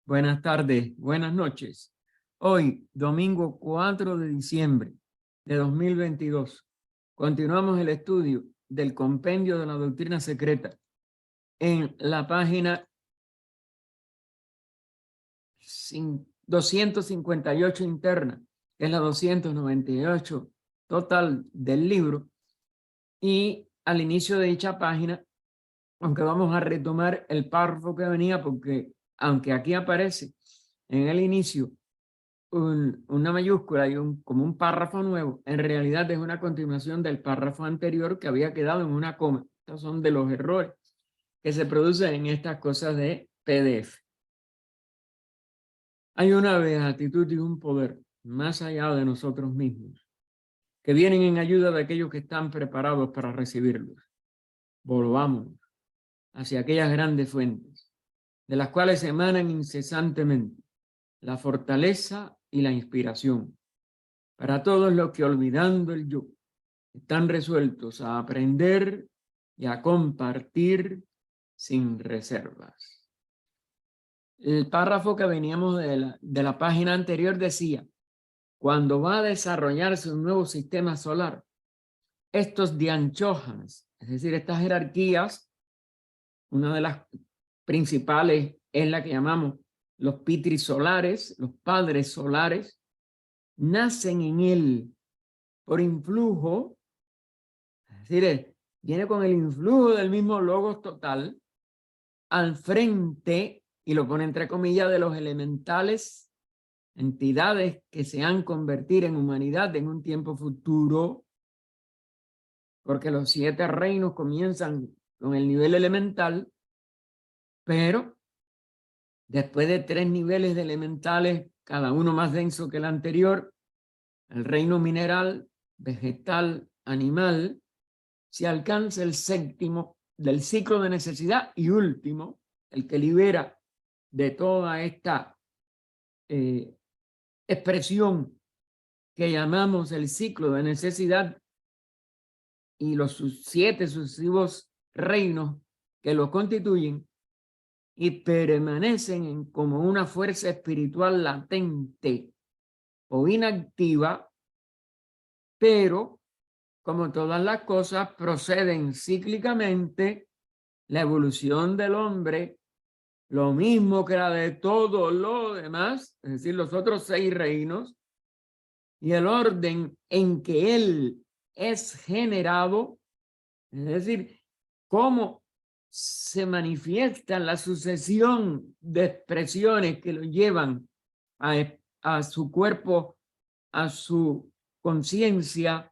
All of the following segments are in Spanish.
Buenas tardes, buenas noches. Hoy, domingo 4 de diciembre de 2022, continuamos el estudio del compendio de la doctrina secreta en la página 258 interna, que es la 298 total del libro. Y al inicio de dicha página, aunque vamos a retomar el párrafo que venía, porque aunque aquí aparece en el inicio una mayúscula y como un párrafo nuevo, en realidad es una continuación del párrafo anterior que había quedado en una coma. Estos son de los errores que se producen en estas cosas de PDF. Hay una beatitud y un poder más allá de nosotros mismos, que vienen en ayuda de aquellos que están preparados para recibirlos. Volvamos hacia aquellas grandes fuentes, de las cuales emanan incesantemente la fortaleza y la inspiración, para todos los que, olvidando el yo, están resueltos a aprender y a compartir sin reservas. El párrafo que veníamos de la página anterior decía: cuando va a desarrollarse un nuevo sistema solar, estos dianchójanas, es decir, estas jerarquías, una de las principales es la que llamamos los pitris solares, los padres solares, nacen en él por influjo, es decir, viene con el influjo del mismo logos total al frente, y lo pone entre comillas, de los elementales, entidades que se han convertir en humanidad en un tiempo futuro, porque los 7 reinos comienzan con el nivel elemental, pero después de 3 niveles de elementales, cada uno más denso que el anterior, el reino mineral, vegetal, animal, se alcanza el 7º del ciclo de necesidad y último, el que libera de toda esta expresión que llamamos el ciclo de necesidad, y los 7 sucesivos reinos que lo constituyen, y permanecen como una fuerza espiritual latente o inactiva, pero como todas las cosas proceden cíclicamente. La evolución del hombre, lo mismo que la de todo lo demás, es decir, los otros 6 reinos, y el orden en que él es generado, es decir, cómo se manifiesta la sucesión de expresiones que lo llevan a su cuerpo, a su conciencia,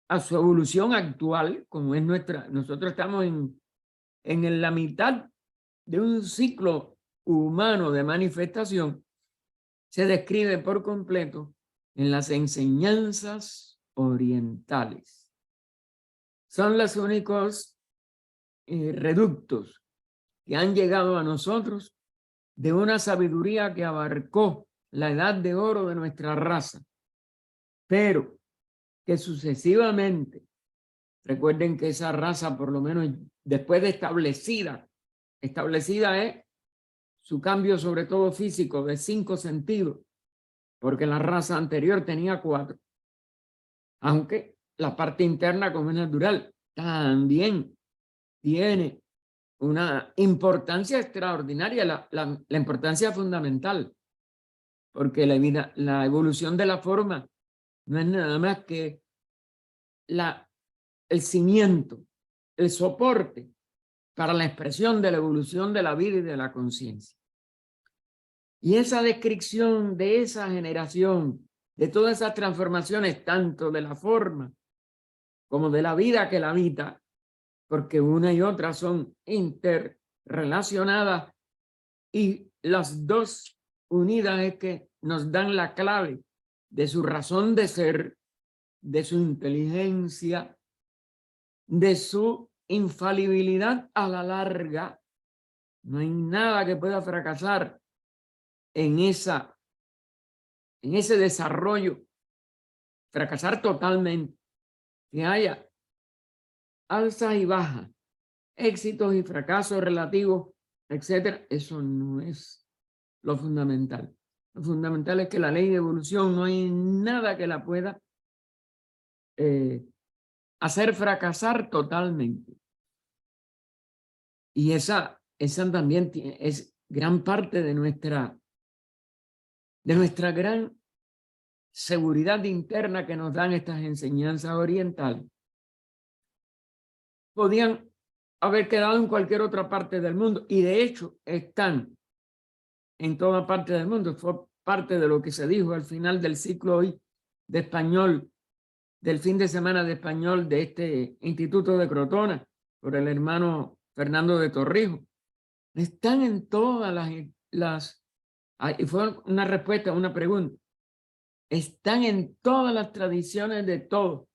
a su evolución actual, como es nuestra. Nosotros estamos en la mitad de un ciclo humano de manifestación. Se describe por completo en las enseñanzas orientales. Son los únicos reductos que han llegado a nosotros de una sabiduría que abarcó la edad de oro de nuestra raza, pero que sucesivamente, recuerden que esa raza, por lo menos después de establecida es su cambio sobre todo físico de 5 sentidos, porque la raza anterior tenía 4, aunque la parte interna, como es natural, también tiene una importancia extraordinaria, la importancia fundamental, porque la evolución de la forma no es nada más que el cimiento, el soporte para la expresión de la evolución de la vida y de la conciencia. Y esa descripción de esa generación, de todas esas transformaciones, tanto de la forma como de la vida que la habita, porque una y otra son interrelacionadas, y las dos unidas es que nos dan la clave de su razón de ser, de su inteligencia, de su infalibilidad a la larga. No hay nada que pueda fracasar en ese desarrollo, fracasar totalmente. Que haya alzas y bajas, éxitos y fracasos relativos, etcétera, eso no es lo fundamental. Lo fundamental es que la ley de evolución no hay nada que la pueda hacer fracasar totalmente. Y esa también es gran parte de nuestra gran seguridad interna que nos dan estas enseñanzas orientales. Podían haber quedado en cualquier otra parte del mundo y de hecho están en toda parte del mundo. Fue parte de lo que se dijo al final del ciclo hoy de español, del fin de semana de español de este Instituto de Crotona por el hermano Fernando de Torrijos. Están en todas y fue una respuesta a una pregunta. Están en todas las tradiciones de todos,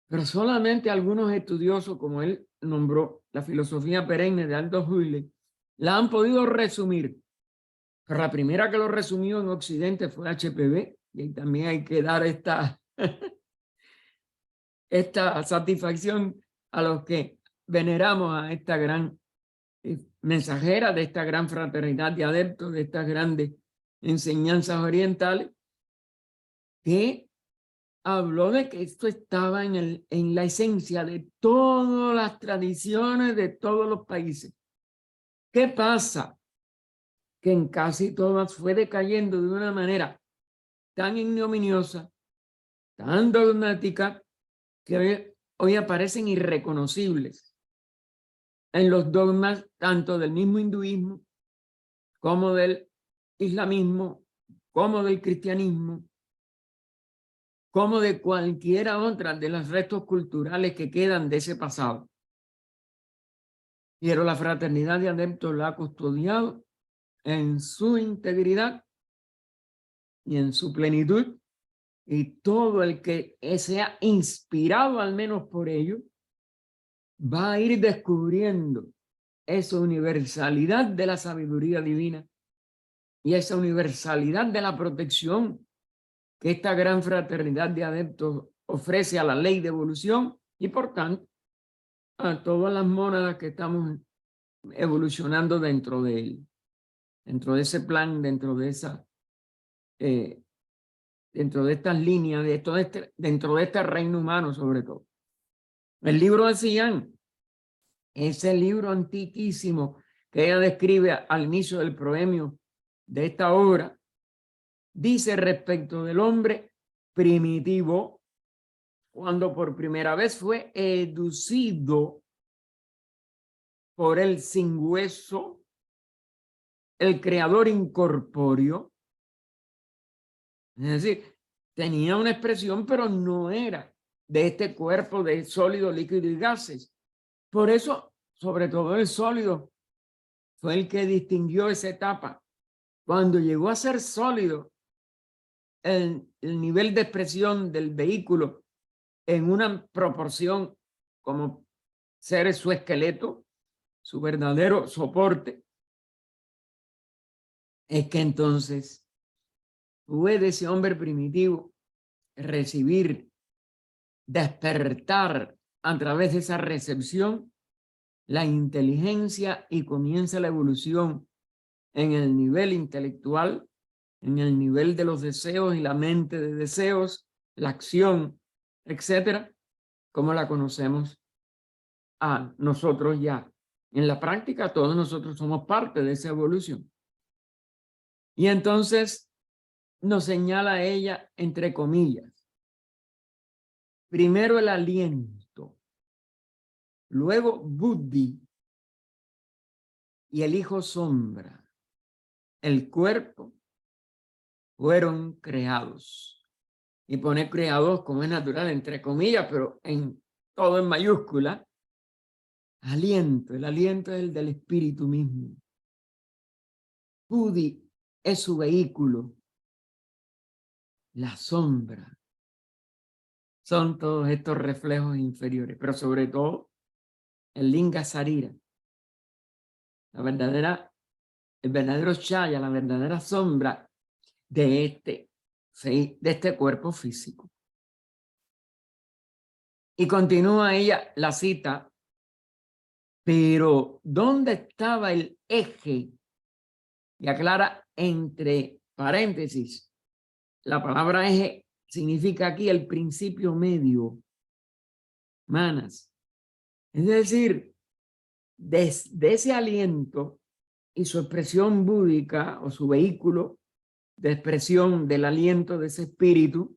pero solamente algunos estudiosos, como él nombró, la filosofía perenne de Aldous Huxley, la han podido resumir. Pero la primera que lo resumió en Occidente fue HPB, y también hay que dar esta satisfacción a los que veneramos a esta gran mensajera de esta gran fraternidad de adeptos, de estas grandes enseñanzas orientales, que habló de que esto estaba en la esencia de todas las tradiciones de todos los países. ¿Qué pasa? Que en casi todas fue decayendo de una manera tan ignominiosa, tan dogmática, que hoy aparecen irreconocibles en los dogmas tanto del mismo hinduismo como del islamismo, como del cristianismo, como de cualquiera otra de los restos culturales que quedan de ese pasado. Pero la fraternidad de adeptos la ha custodiado en su integridad y en su plenitud, y todo el que sea inspirado al menos por ello va a ir descubriendo esa universalidad de la sabiduría divina y esa universalidad de la protección que esta gran fraternidad de adeptos ofrece a la ley de evolución y por tanto a todas las mónadas que estamos evolucionando dentro de él, dentro de ese plan, dentro de esa dentro de estas líneas, dentro de este reino humano sobre todo. El libro de Cian, ese libro antiquísimo que ella describe al inicio del proemio de esta obra, dice respecto del hombre primitivo, cuando por primera vez fue educido por el sin hueso, el creador incorpóreo. Es decir, tenía una expresión, pero no era de este cuerpo de sólido, líquido y gases. Por eso, sobre todo el sólido, fue el que distinguió esa etapa. Cuando llegó a ser sólido, el nivel de expresión del vehículo en una proporción como ser su esqueleto, su verdadero soporte, es que entonces puede ese hombre primitivo recibir, despertar a través de esa recepción la inteligencia y comienza la evolución en el nivel intelectual, en el nivel de los deseos y la mente de deseos, la acción, etcétera, como la conocemos a nosotros ya. En la práctica, todos nosotros somos parte de esa evolución. Y entonces nos señala ella, entre comillas, primero el aliento, luego Buddhi y el hijo sombra, el cuerpo, fueron creados. Y pone creados como es natural, entre comillas, pero en todo en mayúscula. Aliento, el aliento es el del espíritu mismo. Buddhi es su vehículo. La sombra son todos estos reflejos inferiores, pero sobre todo el Linga Sarira, el verdadero Chaya, la verdadera sombra de este cuerpo físico. Y continúa ella la cita, pero ¿dónde estaba el eje Y aclara entre paréntesis, la palabra eje significa aquí el principio medio, manas. Es decir, desde ese aliento y su expresión búdica o su vehículo de expresión del aliento de ese espíritu,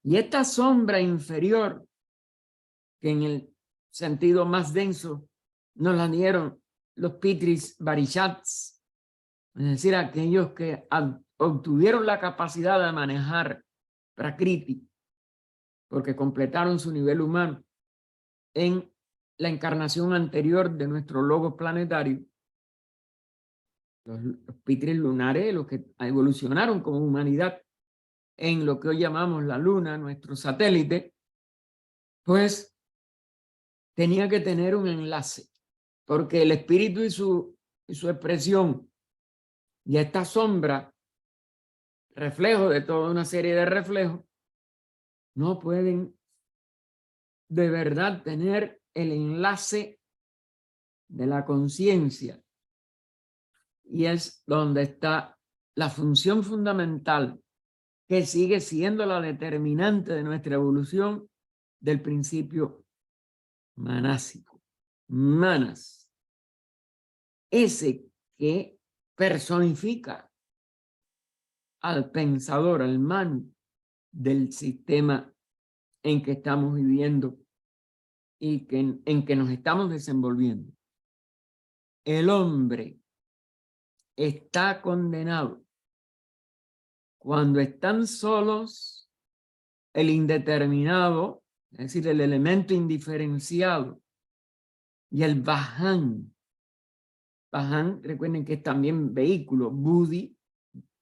y esta sombra inferior, que en el sentido más denso nos la dieron los Pitris Varishats, es decir, aquellos que obtuvieron la capacidad de manejar Prakriti, porque completaron su nivel humano en la encarnación anterior de nuestro logo planetario. Los Pitris lunares, los que evolucionaron como humanidad en lo que hoy llamamos la luna, nuestro satélite, pues tenía que tener un enlace, porque el espíritu y su expresión y esta sombra, reflejo de toda una serie de reflejos, no pueden de verdad tener el enlace de la conciencia. Y es donde está la función fundamental, que sigue siendo la determinante de nuestra evolución, del principio manásico. Manas, ese que personifica al pensador, al manu del sistema en que estamos viviendo y en que nos estamos desenvolviendo. El hombre está condenado cuando están solos el indeterminado, es decir, el elemento indiferenciado, y el Vahán. Vahán, recuerden que es también vehículo, Buddhi,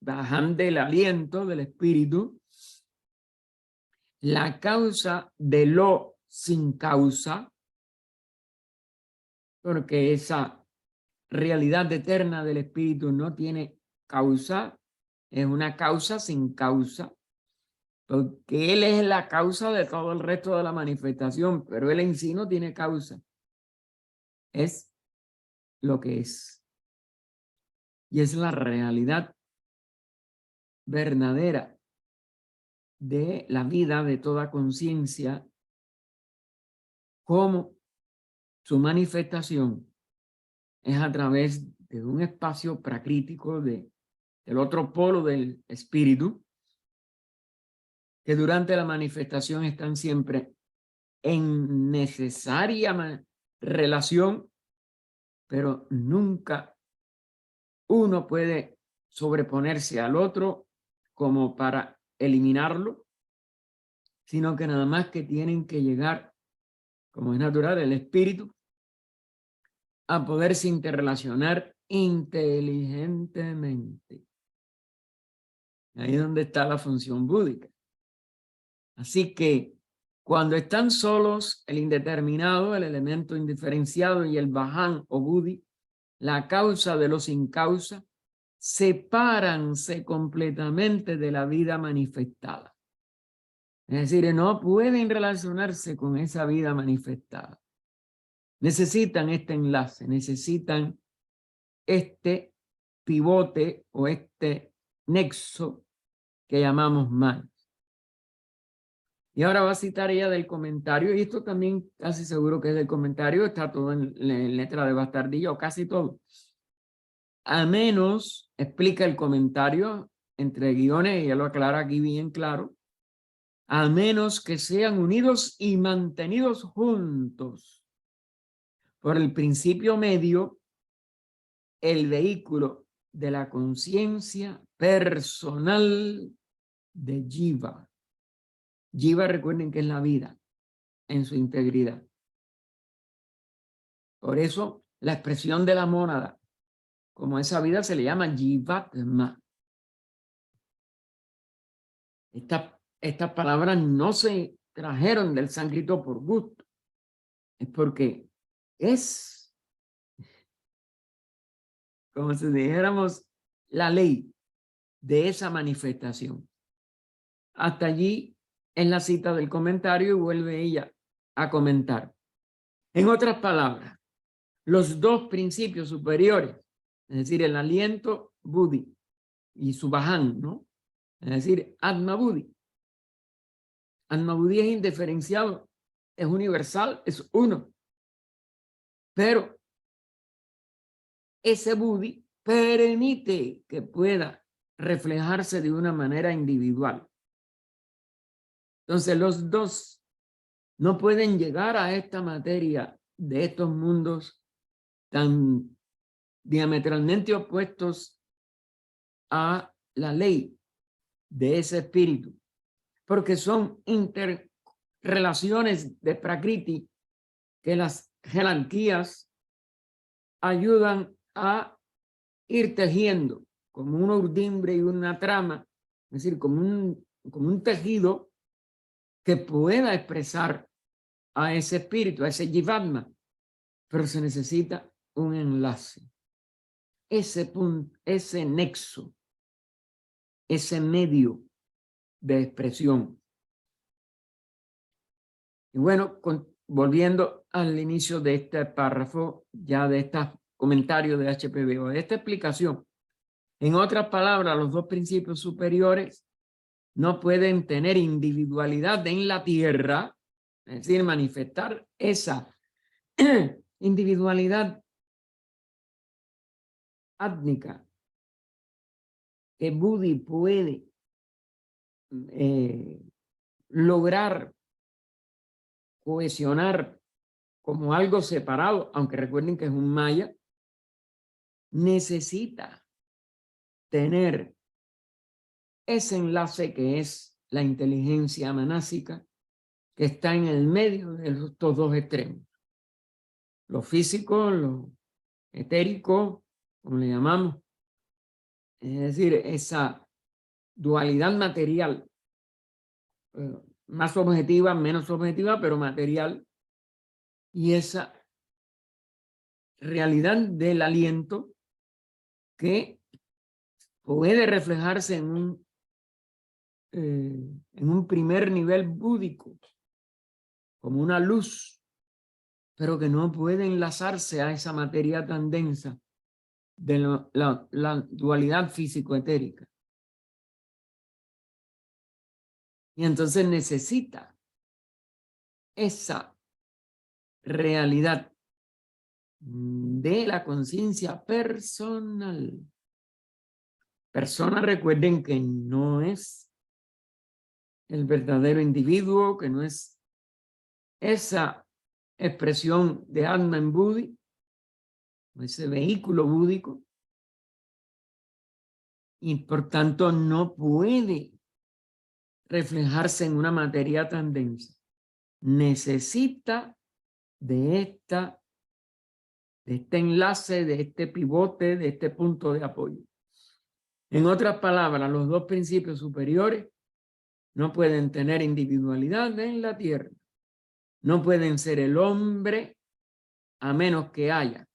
Vahán del aliento, del espíritu, la causa de lo sin causa, porque esa realidad eterna del espíritu no tiene causa, es una causa sin causa, porque él es la causa de todo el resto de la manifestación, pero él en sí no tiene causa, es lo que es, y es la realidad verdadera de la vida de toda conciencia, como su manifestación es a través de un espacio pracrítico del otro polo del espíritu, que durante la manifestación están siempre en necesaria relación, pero nunca uno puede sobreponerse al otro como para eliminarlo, sino que nada más que tienen que llegar, como es natural, el espíritu a poderse interrelacionar inteligentemente. Ahí es donde está la función búdica. Así que cuando están solos, el indeterminado, el elemento indiferenciado y el Vahán o Buddhi, la causa de lo sin causa, sepáranse completamente de la vida manifestada. Es decir, no pueden relacionarse con esa vida manifestada. Necesitan este enlace, necesitan este pivote o este nexo que llamamos man. Y ahora va a citar ella del comentario, y esto también casi seguro que es del comentario, está todo en letra de bastardilla, o casi todo. A menos, explica el comentario entre guiones, y ella lo aclara aquí bien claro, a menos que sean unidos y mantenidos juntos por el principio medio, el vehículo de la conciencia personal de Jiva. Jiva, recuerden que es la vida en su integridad. Por eso la expresión de la mónada, como esa vida se le llama Jivatma. Estas palabras no se trajeron del sánscrito por gusto, es porque es, como si dijéramos, la ley de esa manifestación. Hasta allí en la cita del comentario, y vuelve ella a comentar. En otras palabras, los dos principios superiores es decir, el aliento buddhi, y subhahan, ¿no? Es decir, Atma buddhi. Atma buddhi es indiferenciado, es universal, es uno. Pero ese buddhi permite que pueda reflejarse de una manera individual. Entonces los dos no pueden llegar a esta materia de estos mundos tan diametralmente opuestos a la ley de ese espíritu, porque son interrelaciones de Prakriti que las jerarquías ayudan a ir tejiendo como una urdimbre y una trama, es decir, como un tejido que pueda expresar a ese espíritu, a ese Jivatma, pero se necesita un enlace, ese punto, ese nexo, ese medio de expresión. Y bueno, volviendo al inicio de este párrafo, ya de este comentario de HPB, o de esta explicación, en otras palabras, los dos principios superiores no pueden tener individualidad en la tierra, es decir, manifestar esa individualidad átmica que Buddhi puede lograr cohesionar como algo separado, aunque recuerden que es un maya, necesita tener ese enlace que es la inteligencia manásica, que está en el medio de estos dos extremos. Lo físico, lo etérico, como le llamamos. Es decir, esa dualidad material, más objetiva, menos objetiva, pero material, y esa realidad del aliento que puede reflejarse en un primer nivel búdico, como una luz, pero que no puede enlazarse a esa materia tan densa de la dualidad físico-etérica. Y entonces necesita esa realidad de la conciencia personal. Persona, recuerden que no es el verdadero individuo, que no es esa expresión de alma en Buddhi, ese vehículo búdico, y por tanto no puede reflejarse en una materia tan densa. Necesita de este enlace, de este pivote, de este punto de apoyo. En otras palabras, los dos principios superiores no pueden tener individualidad en la tierra. No pueden ser el hombre a menos que haya.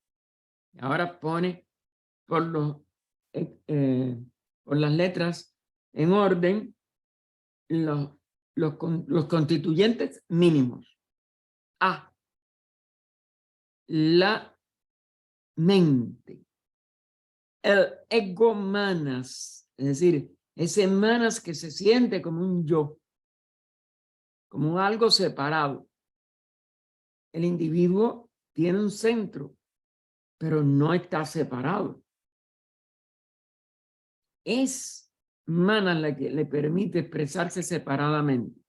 Ahora pone por las letras en orden los constituyentes mínimos. A, la mente. El ego manas, es decir, ese manas que se siente como un yo, como algo separado. El individuo tiene un centro, pero no está separado. Es manas la que le permite expresarse separadamente.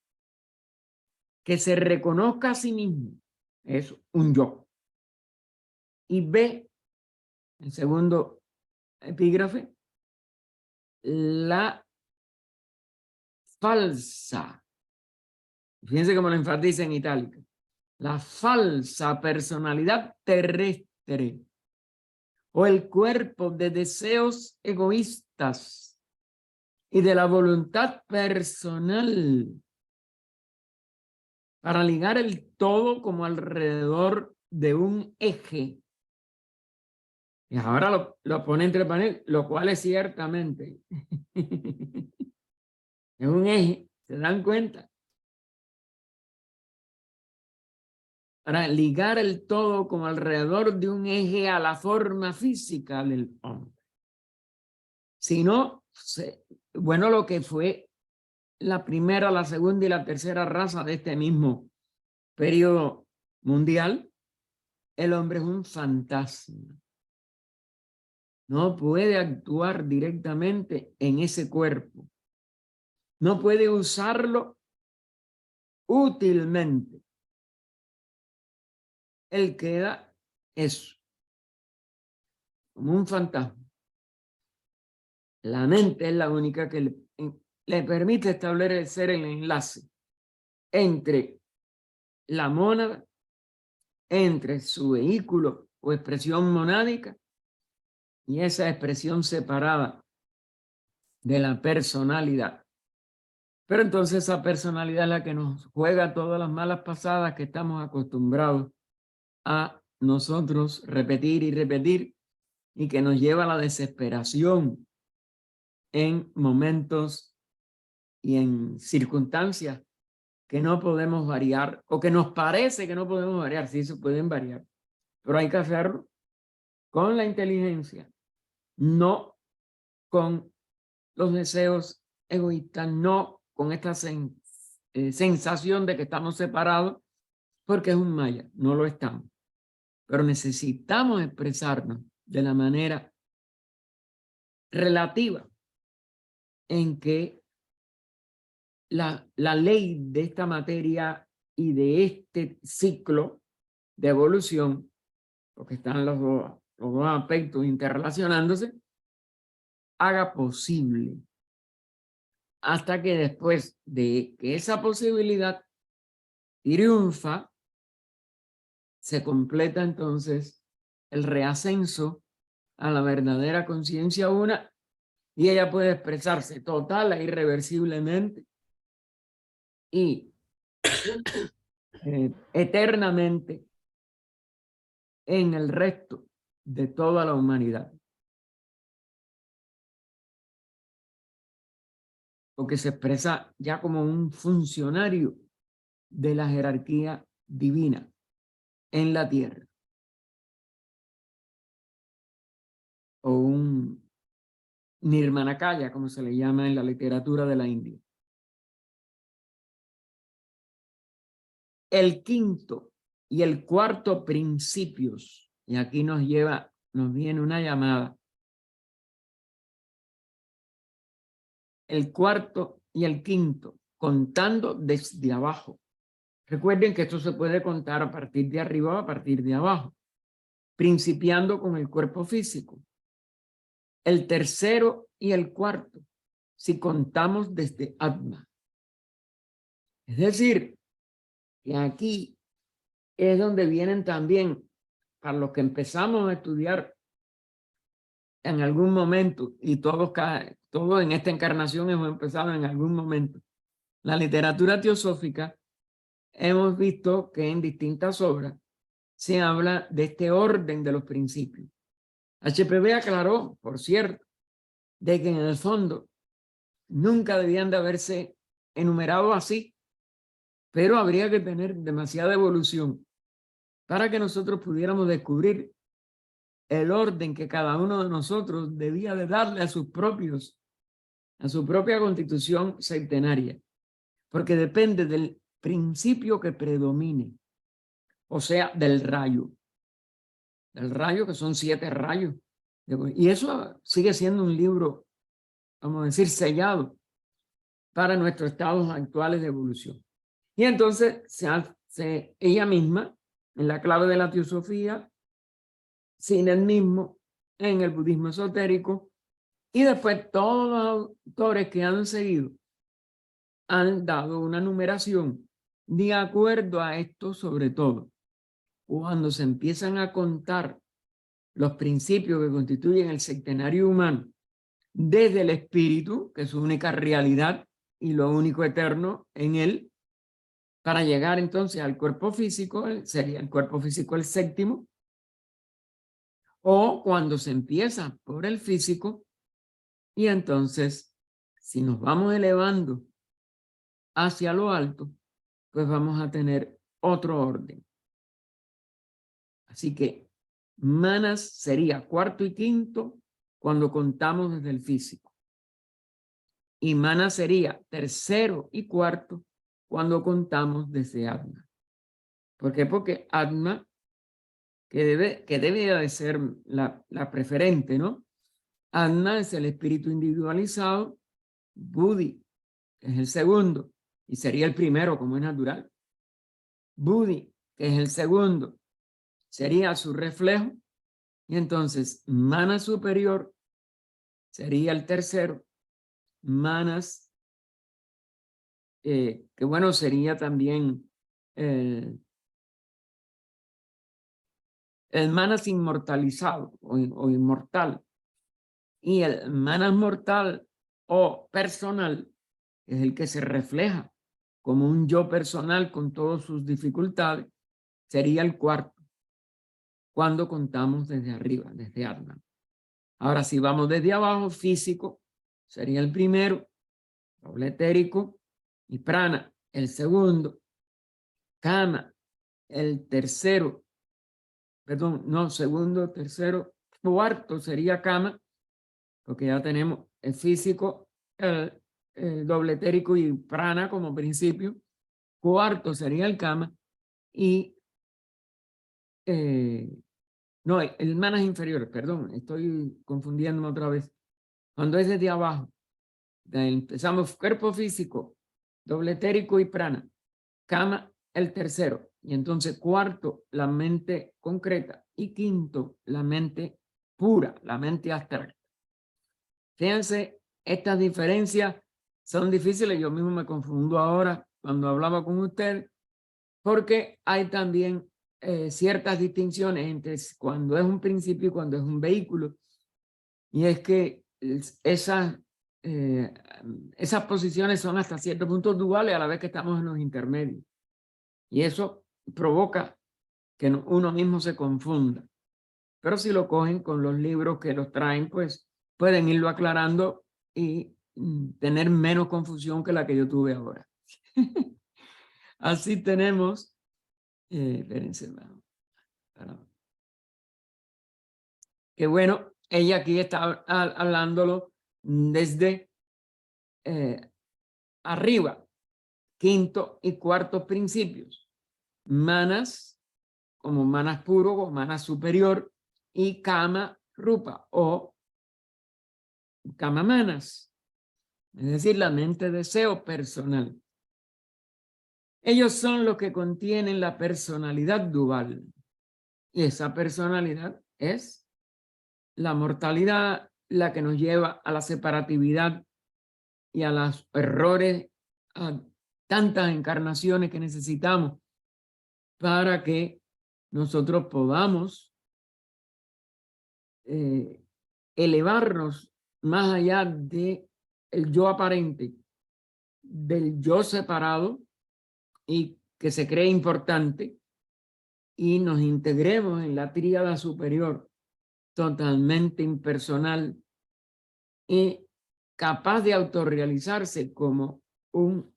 Que se reconozca a sí mismo es un yo. Y B, el segundo epígrafe, la falsa. Fíjense cómo lo enfatiza en itálica. La falsa personalidad terrestre o el cuerpo de deseos egoístas y de la voluntad personal para ligar el todo como alrededor de un eje. Y ahora lo pone entre paneles, lo cual es ciertamente es un eje, ¿se dan cuenta? para ligar el todo como alrededor de un eje a la forma física del hombre. Sino, bueno, lo que fue la primera, la segunda y la tercera raza de este mismo periodo mundial, el hombre es un fantasma. No puede actuar directamente en ese cuerpo. No puede usarlo útilmente. Él queda eso, como un fantasma. La mente es la única que le permite establecer el enlace entre la mónada, entre su vehículo o expresión monádica y esa expresión separada de la personalidad. Pero entonces esa personalidad es la que nos juega todas las malas pasadas que estamos acostumbrados a nosotros repetir y repetir y que nos lleva a la desesperación en momentos y en circunstancias que no podemos variar o que nos parece que no podemos variar. Sí, se pueden variar, pero hay que hacerlo con la inteligencia, no con los deseos egoístas, no con esta sensación de que estamos separados, porque es un maya, no lo estamos. Pero necesitamos expresarnos de la manera relativa en que la ley de esta materia y de este ciclo de evolución, porque están los dos aspectos interrelacionándose, haga posible hasta que después de que esa posibilidad triunfa, se completa entonces el reascenso a la verdadera conciencia una y ella puede expresarse total e irreversiblemente y eternamente en el resto de toda la humanidad. Porque se expresa ya como un funcionario de la jerarquía divina en la tierra. O un nirmanakaya, como se le llama en la literatura de la India. El quinto y el cuarto principios, y aquí nos viene una llamada. El cuarto y el quinto, contando desde abajo. Recuerden que esto se puede contar a partir de arriba o a partir de abajo, principiando con el cuerpo físico. El tercero y el cuarto, si contamos desde Atma. Es decir, que aquí es donde vienen también, para los que empezamos a estudiar en algún momento, y todos en esta encarnación hemos empezado en algún momento, la literatura teosófica, hemos visto que en distintas obras se habla de este orden de los principios. HPB aclaró, por cierto, de que en el fondo nunca debían de haberse enumerado así, pero habría que tener demasiada evolución para que nosotros pudiéramos descubrir el orden que cada uno de nosotros debía de darle a su propia constitución centenaria, porque depende del principio que predomine, o sea, del rayo que son 7 rayos. Y eso sigue siendo un libro, vamos a decir, sellado para nuestros estados actuales de evolución. Y entonces ella misma, en la clave de la teosofía, sin el mismo, en el budismo esotérico, y después todos los autores que han seguido han dado una numeración de acuerdo a esto, sobre todo cuando se empiezan a contar los principios que constituyen el centenario humano desde el espíritu, que es su única realidad y lo único eterno en él, para llegar entonces al cuerpo físico, sería el cuerpo físico el séptimo, o cuando se empieza por el físico, y entonces, si nos vamos elevando hacia lo alto, pues vamos a tener otro orden. Así que manas sería cuarto y quinto cuando contamos desde el físico. Y manas sería tercero y cuarto cuando contamos desde Atma. ¿Por qué? Porque Atma, que debe de ser la preferente, ¿no? Atma es el espíritu individualizado, Buddhi es el segundo y sería el primero como es natural. Buddhi, que es el segundo, sería su reflejo, y entonces Manas superior sería el tercero, Manas, que bueno, sería también el Manas inmortalizado o inmortal, y el Manas mortal o personal es el que se refleja como un yo personal con todas sus dificultades, sería el cuarto cuando contamos desde arriba, desde Atman. Ahora, si vamos desde abajo, físico sería el primero, doble etérico, y prana el segundo, kama el tercero, perdón, no, segundo, tercero, cuarto sería kama, porque ya tenemos el físico, el doble etérico y prana como principio. Cuarto sería el kama y no, el manas inferior, perdón, estoy confundiéndome otra vez. Cuando es desde abajo, empezamos cuerpo físico, doble etérico y prana, kama el tercero, y entonces cuarto la mente concreta y quinto la mente pura, la mente abstracta. Fíjense, estas diferencias son difíciles, yo mismo me confundo ahora cuando hablaba con usted, porque hay también ciertas distinciones entre cuando es un principio y cuando es un vehículo, y es que esas posiciones son hasta cierto punto duales a la vez que estamos en los intermedios, y eso provoca que uno mismo se confunda. Pero si lo cogen con los libros que los traen, pues pueden irlo aclarando y tener menos confusión que la que yo tuve ahora. Así tenemos, espérense, que bueno, ella aquí está hablándolo desde arriba, quinto y cuarto principios. Manas, como manas puro o manas superior, y kama rupa o kama manas, es decir, la mente deseo personal. Ellos son los que contienen la personalidad dual, y esa personalidad es la mortalidad, la que nos lleva a la separatividad y a los errores, a tantas encarnaciones que necesitamos para que nosotros podamos elevarnos más allá de el yo aparente, del yo separado y que se cree importante, y nos integremos en la tríada superior totalmente impersonal y capaz de autorrealizarse como un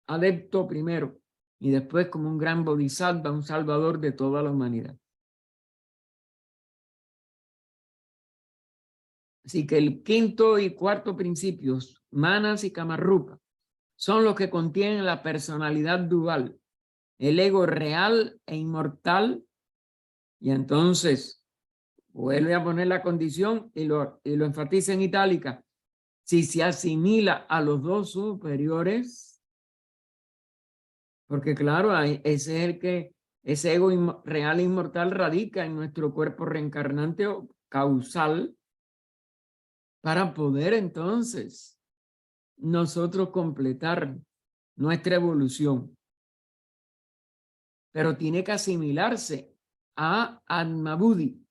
adepto primero y después como un gran bodhisattva, un salvador de toda la humanidad. Así que el quinto y cuarto principios, manas y kamarupa, son los que contienen la personalidad dual, el ego real e inmortal, y entonces vuelve a poner la condición y lo enfatiza en itálica. Si se asimila a los dos superiores, porque claro, ese es el que, ese ego real e inmortal radica en nuestro cuerpo reencarnante o causal, para poder entonces nosotros completar nuestra evolución. Pero tiene que asimilarse a Atma-Buddhi.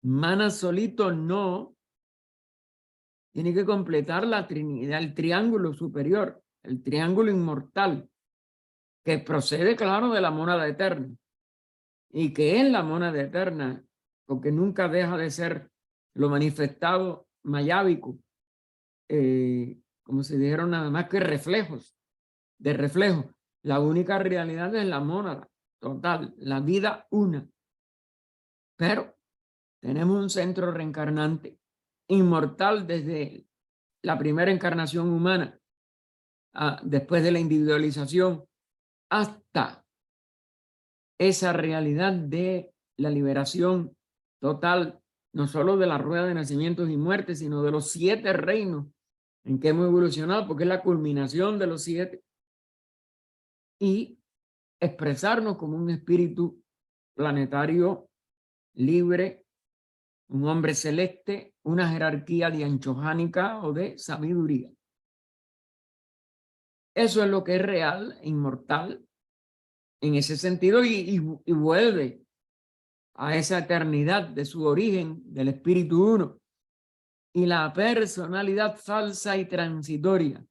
Mana solito no. Tiene que completar la trinidad, el triángulo superior, el triángulo inmortal, que procede, claro, de la mónada eterna. Y que es la mónada eterna, porque nunca deja de ser lo manifestado mayábico, como se dijeron, nada más que reflejos, de reflejo. La única realidad es la mónada total, la vida una. Pero tenemos un centro reencarnante, inmortal desde la primera encarnación humana, después de la individualización, hasta esa realidad de la liberación total, no solo de la rueda de nacimientos y muertes, sino de los 7 reinos en que hemos evolucionado, porque es la culminación de los 7, y expresarnos como un espíritu planetario libre, un hombre celeste, una jerarquía dianchojánica o de sabiduría. Eso es lo que es real, inmortal, en ese sentido, y vuelve a esa eternidad de su origen, del espíritu uno, y la personalidad falsa y transitoria.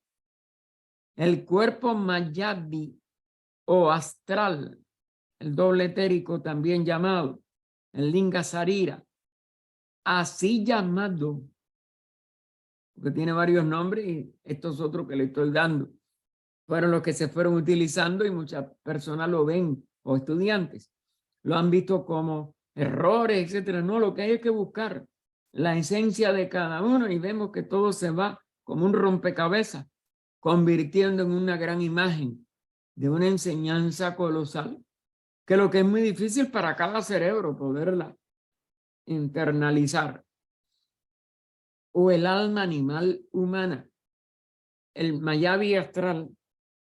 El cuerpo mayadi o astral, el doble etérico también llamado, el linga sarira, así llamado, porque tiene varios nombres y estos otros que le estoy dando fueron los que se fueron utilizando y muchas personas lo ven, o estudiantes, lo han visto como errores, etcétera. No, lo que hay es que buscar la esencia de cada uno y vemos que todo se va como un rompecabezas, convirtiendo en una gran imagen de una enseñanza colosal, que lo que es muy difícil para cada cerebro poderla internalizar. O el alma animal humana. El Mayavi astral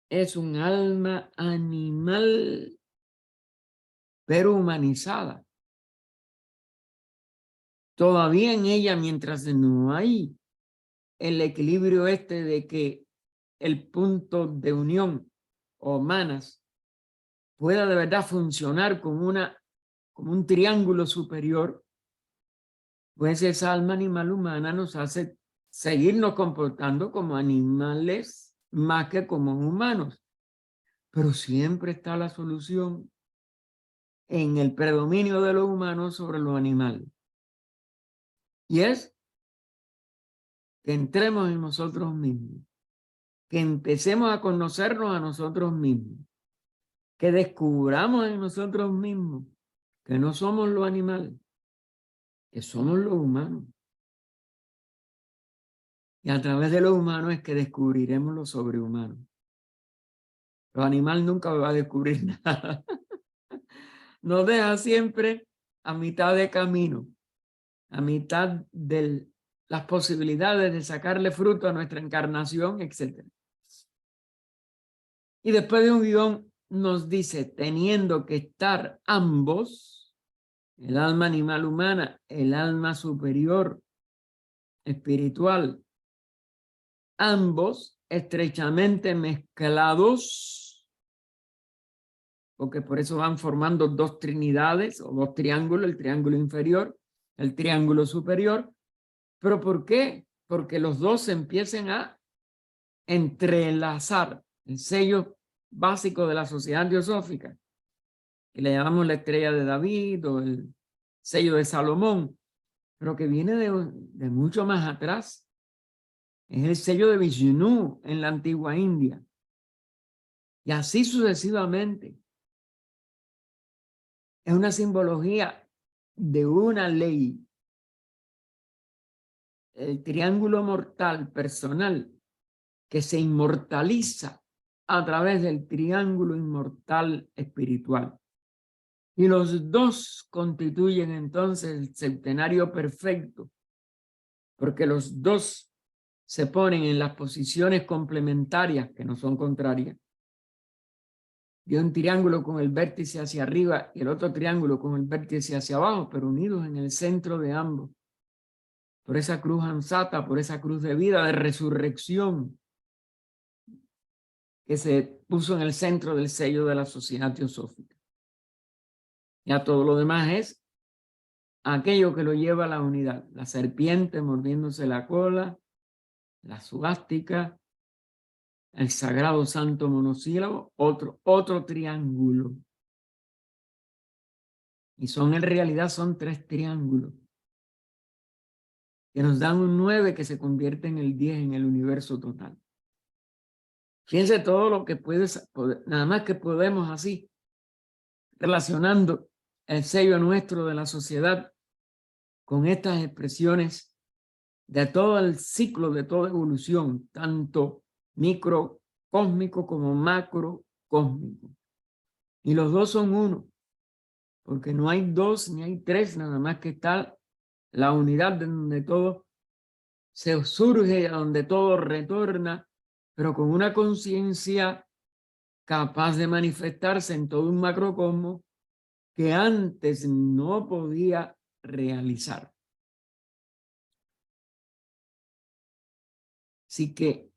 es un alma animal, pero humanizada. Todavía en ella, mientras no hay el equilibrio de que el punto de unión o manas pueda de verdad funcionar como un triángulo superior, pues esa alma animal humana nos hace seguirnos comportando como animales más que como humanos. Pero siempre está la solución en el predominio de lo humano sobre lo animal. Y es que entremos en nosotros mismos, que empecemos a conocernos a nosotros mismos, que descubramos en nosotros mismos que no somos lo animal, que somos lo humano. Y a través de lo humano es que descubriremos lo sobrehumano. Lo animal nunca va a descubrir nada. Nos deja siempre a mitad de camino, a mitad de las posibilidades de sacarle fruto a nuestra encarnación, etc. Y después de un guión nos dice, teniendo que estar ambos, el alma animal humana, el alma superior espiritual, ambos estrechamente mezclados, porque por eso van formando 2 trinidades o 2 triángulos, el triángulo inferior, el triángulo superior. ¿Pero por qué? Porque los 2 se empiecen a entrelazar. El sello básico de la sociedad teosófica, que le llamamos la estrella de David o el sello de Salomón, pero que viene de mucho más atrás. Es el sello de Vishnu en la antigua India. Y así sucesivamente. Es una simbología de una ley. El triángulo mortal personal que se inmortaliza a través del triángulo inmortal espiritual. Y los 2 constituyen entonces el centenario perfecto, porque los 2 se ponen en las posiciones complementarias, que no son contrarias, de un triángulo con el vértice hacia arriba y el otro triángulo con el vértice hacia abajo, pero unidos en el centro de ambos, por esa cruz ansata, por esa cruz de vida, de resurrección, que se puso en el centro del sello de la sociedad teosófica. Ya todo lo demás es aquello que lo lleva a la unidad. La serpiente mordiéndose la cola, la suástica, el sagrado santo monosílabo, otro triángulo. Y en realidad son 3 triángulos que nos dan un 9 que se convierte en el 10 en el universo total. Fíjense todo lo que nada más que podemos así, relacionando el sello nuestro de la sociedad con estas expresiones de todo el ciclo, de toda evolución, tanto microcósmico como macrocósmico. Y los dos son uno, porque no hay dos ni hay tres, nada más que está la unidad de donde todo se surge, a donde todo retorna, pero con una conciencia capaz de manifestarse en todo un macrocosmos que antes no podía realizar. Así que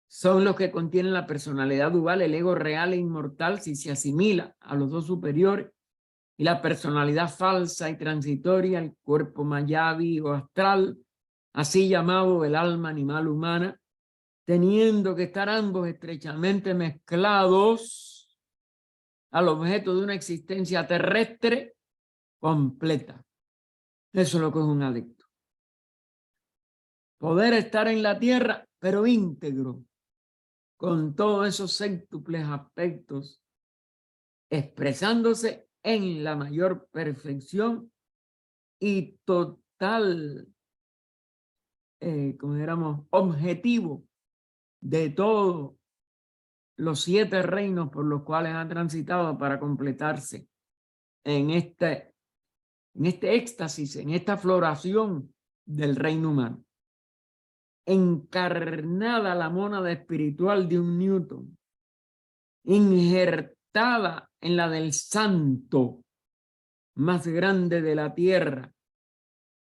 son los que contienen la personalidad dual, el ego real e inmortal, si se asimila a los dos superiores, y la personalidad falsa y transitoria, el cuerpo mayavi o astral, así llamado el alma animal humana, teniendo que estar ambos estrechamente mezclados al objeto de una existencia terrestre completa. Eso es lo que es un adicto. Poder estar en la tierra, pero íntegro, con todos esos céntuples aspectos, expresándose en la mayor perfección y total, como diríamos, objetivo de todos los 7 reinos por los cuales han transitado para completarse en este éxtasis, en esta floración del reino humano. Encarnada la mónada espiritual de un Newton, injertada en la del santo más grande de la tierra.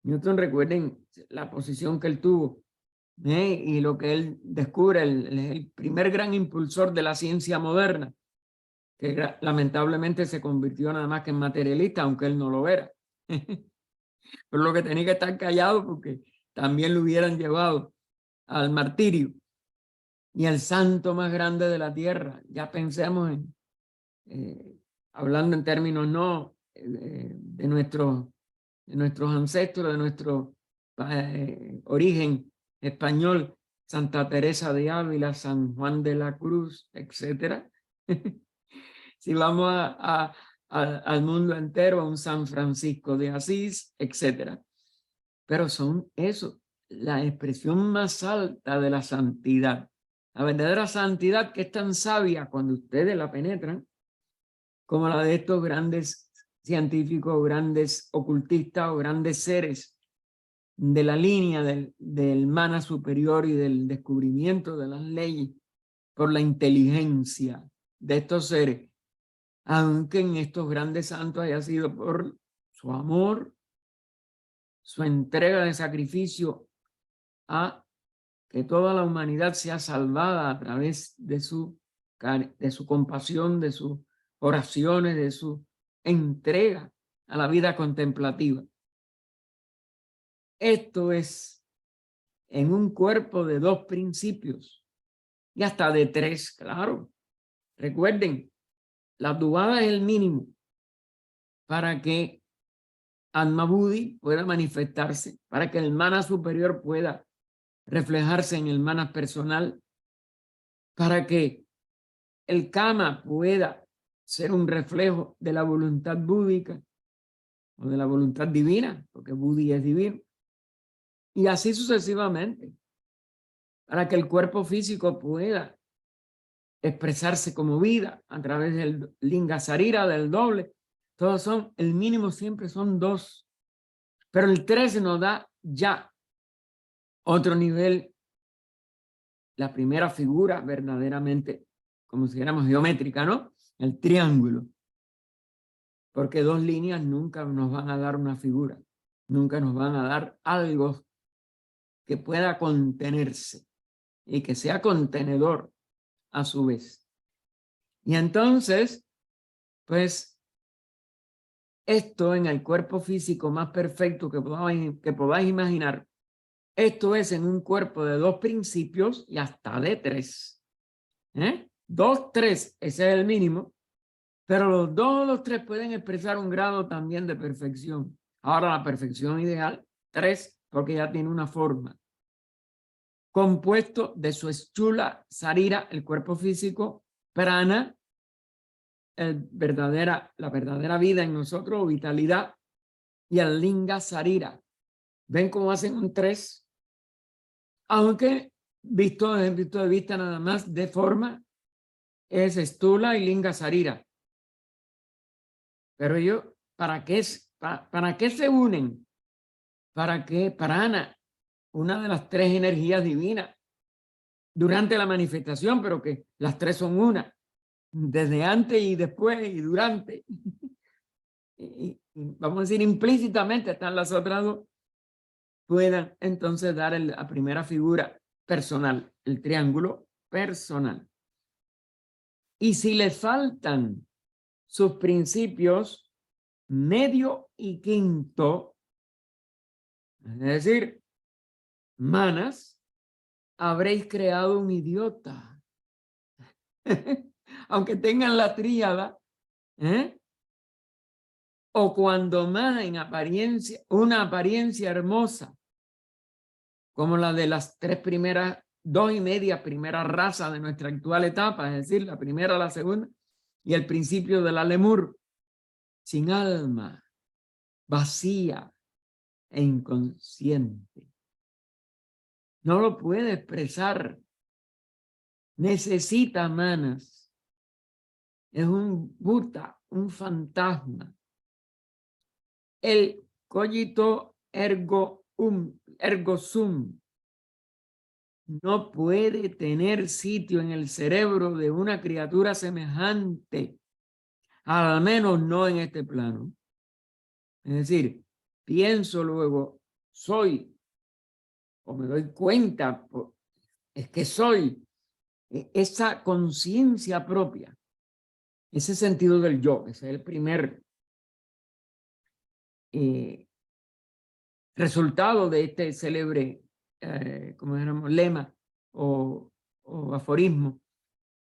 Newton, recuerden la posición que él tuvo, y lo que él descubre, el primer gran impulsor de la ciencia moderna, que lamentablemente se convirtió nada más que en materialista, aunque él no lo era. Pero lo que tenía que estar callado porque también lo hubieran llevado al martirio. Y el santo más grande de la tierra, ya pensemos en, hablando en términos no de nuestros ancestros, de nuestro origen español, Santa Teresa de Ávila, San Juan de la Cruz, etcétera. Si vamos al mundo entero, a un San Francisco de Asís, etcétera. Pero son eso, la expresión más alta de la santidad. La verdadera santidad que es tan sabia cuando ustedes la penetran, como la de estos grandes científicos, grandes ocultistas o grandes seres de la línea del mana superior y del descubrimiento de las leyes por la inteligencia de estos seres, aunque en estos grandes santos haya sido por su amor, su entrega de sacrificio a que toda la humanidad sea salvada a través de su compasión, de sus oraciones, de su entrega a la vida contemplativa. Esto es en un cuerpo de 2 principios y hasta de 3, claro. Recuerden, la duvada es el mínimo para que Atma Buddhi pueda manifestarse, para que el mana superior pueda reflejarse en el mana personal, para que el kama pueda ser un reflejo de la voluntad búdica o de la voluntad divina, porque Buddhi es divino, y así sucesivamente, para que el cuerpo físico pueda expresarse como vida a través del linga sarira, del doble. Todos son, el mínimo siempre son 2, pero el 3 nos da ya otro nivel, la primera figura verdaderamente, como si dijéramos geométrica, ¿no? El triángulo. Porque 2 líneas nunca nos van a dar una figura, nunca nos van a dar algo que pueda contenerse y que sea contenedor a su vez. Y entonces, pues, esto en el cuerpo físico más perfecto que podáis imaginar, esto es en un cuerpo de 2 principios y hasta de 3. 2, 3, ese es el mínimo, pero los 2 o los 3 pueden expresar un grado también de perfección. Ahora la perfección ideal, 3, porque ya tiene una forma. Compuesto de su eschula, sarira, el cuerpo físico, prana, la verdadera vida en nosotros, o vitalidad, y el linga sarira. ¿Ven cómo hacen un 3? Aunque visto desde el punto de vista nada más de forma, es stula y linga sarira. Pero ellos, ¿para qué se unen? ¿Para qué? Prana, una de las 3 energías divinas durante la manifestación, pero que las 3 son una, desde antes y después y durante. Y vamos a decir implícitamente están las otras 2, puedan entonces dar la primera figura personal, el triángulo personal. Y si le faltan sus principios medio y quinto, es decir, manas, habréis creado un idiota. Aunque tengan la tríada, o cuando más en apariencia, una apariencia hermosa, como la de las 3 primeras, 2 y media primeras razas de nuestra actual etapa, es decir, la primera, la segunda, y el principio de la lemur, sin alma, vacía e inconsciente. No lo puede expresar. Necesita manas. Es un buta, un fantasma. El cogito ergo sum no puede tener sitio en el cerebro de una criatura semejante, al menos no en este plano. Es decir, pienso, luego soy, o me doy cuenta, es que soy. Esa conciencia propia, ese sentido del yo, ese es el primer resultado de este célebre, como dijéramos, lema o aforismo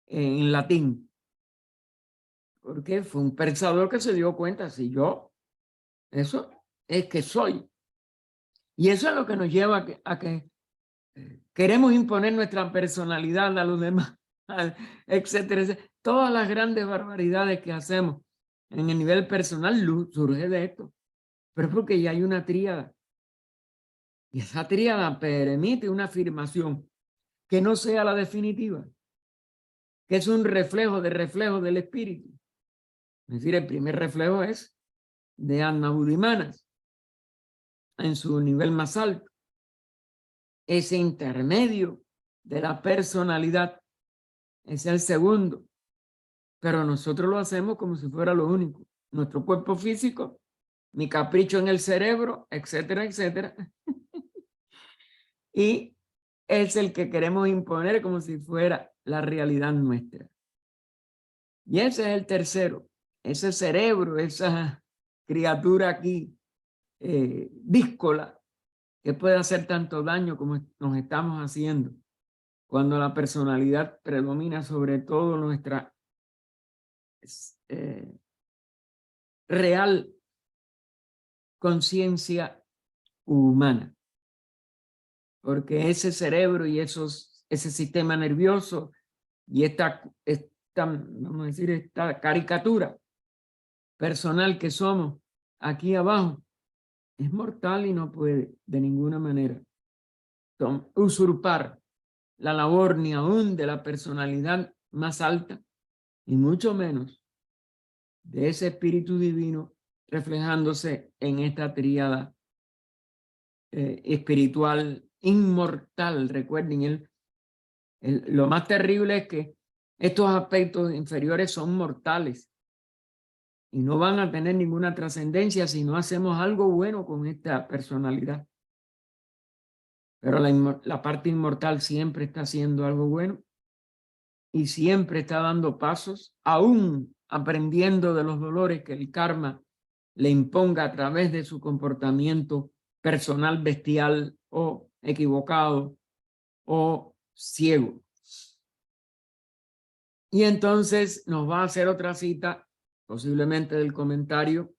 en latín. Porque fue un pensador que se dio cuenta, si yo, eso es que soy. Y eso es lo que nos lleva a que queremos imponer nuestra personalidad a los demás, etcétera, etcétera. Todas las grandes barbaridades que hacemos en el nivel personal surge de esto, pero es porque ya hay una tríada. Y esa tríada permite una afirmación que no sea la definitiva, que es un reflejo del espíritu. Es decir, el primer reflejo es de Anna Budimanas, en su nivel más alto. Ese intermedio de la personalidad es el segundo, pero nosotros lo hacemos como si fuera lo único. Nuestro cuerpo físico, mi capricho en el cerebro, etcétera, etcétera. Y es el que queremos imponer como si fuera la realidad nuestra. Y ese es el tercero, ese cerebro, esa criatura aquí, díscola, que puede hacer tanto daño como nos estamos haciendo cuando la personalidad predomina sobre todo nuestra real conciencia humana. Porque ese cerebro y ese sistema nervioso y esta, vamos a decir, esta caricatura personal que somos aquí abajo es mortal y no puede de ninguna manera usurpar la labor ni aún de la personalidad más alta y mucho menos de ese espíritu divino reflejándose en esta tríada espiritual inmortal. Recuerden, lo más terrible es que estos aspectos inferiores son mortales y no van a tener ninguna trascendencia si no hacemos algo bueno con esta personalidad. Pero la parte inmortal siempre está haciendo algo bueno y siempre está dando pasos, aún aprendiendo de los dolores que el karma le imponga a través de su comportamiento personal bestial o equivocado o ciego. Y entonces nos va a hacer otra cita, posiblemente del comentario,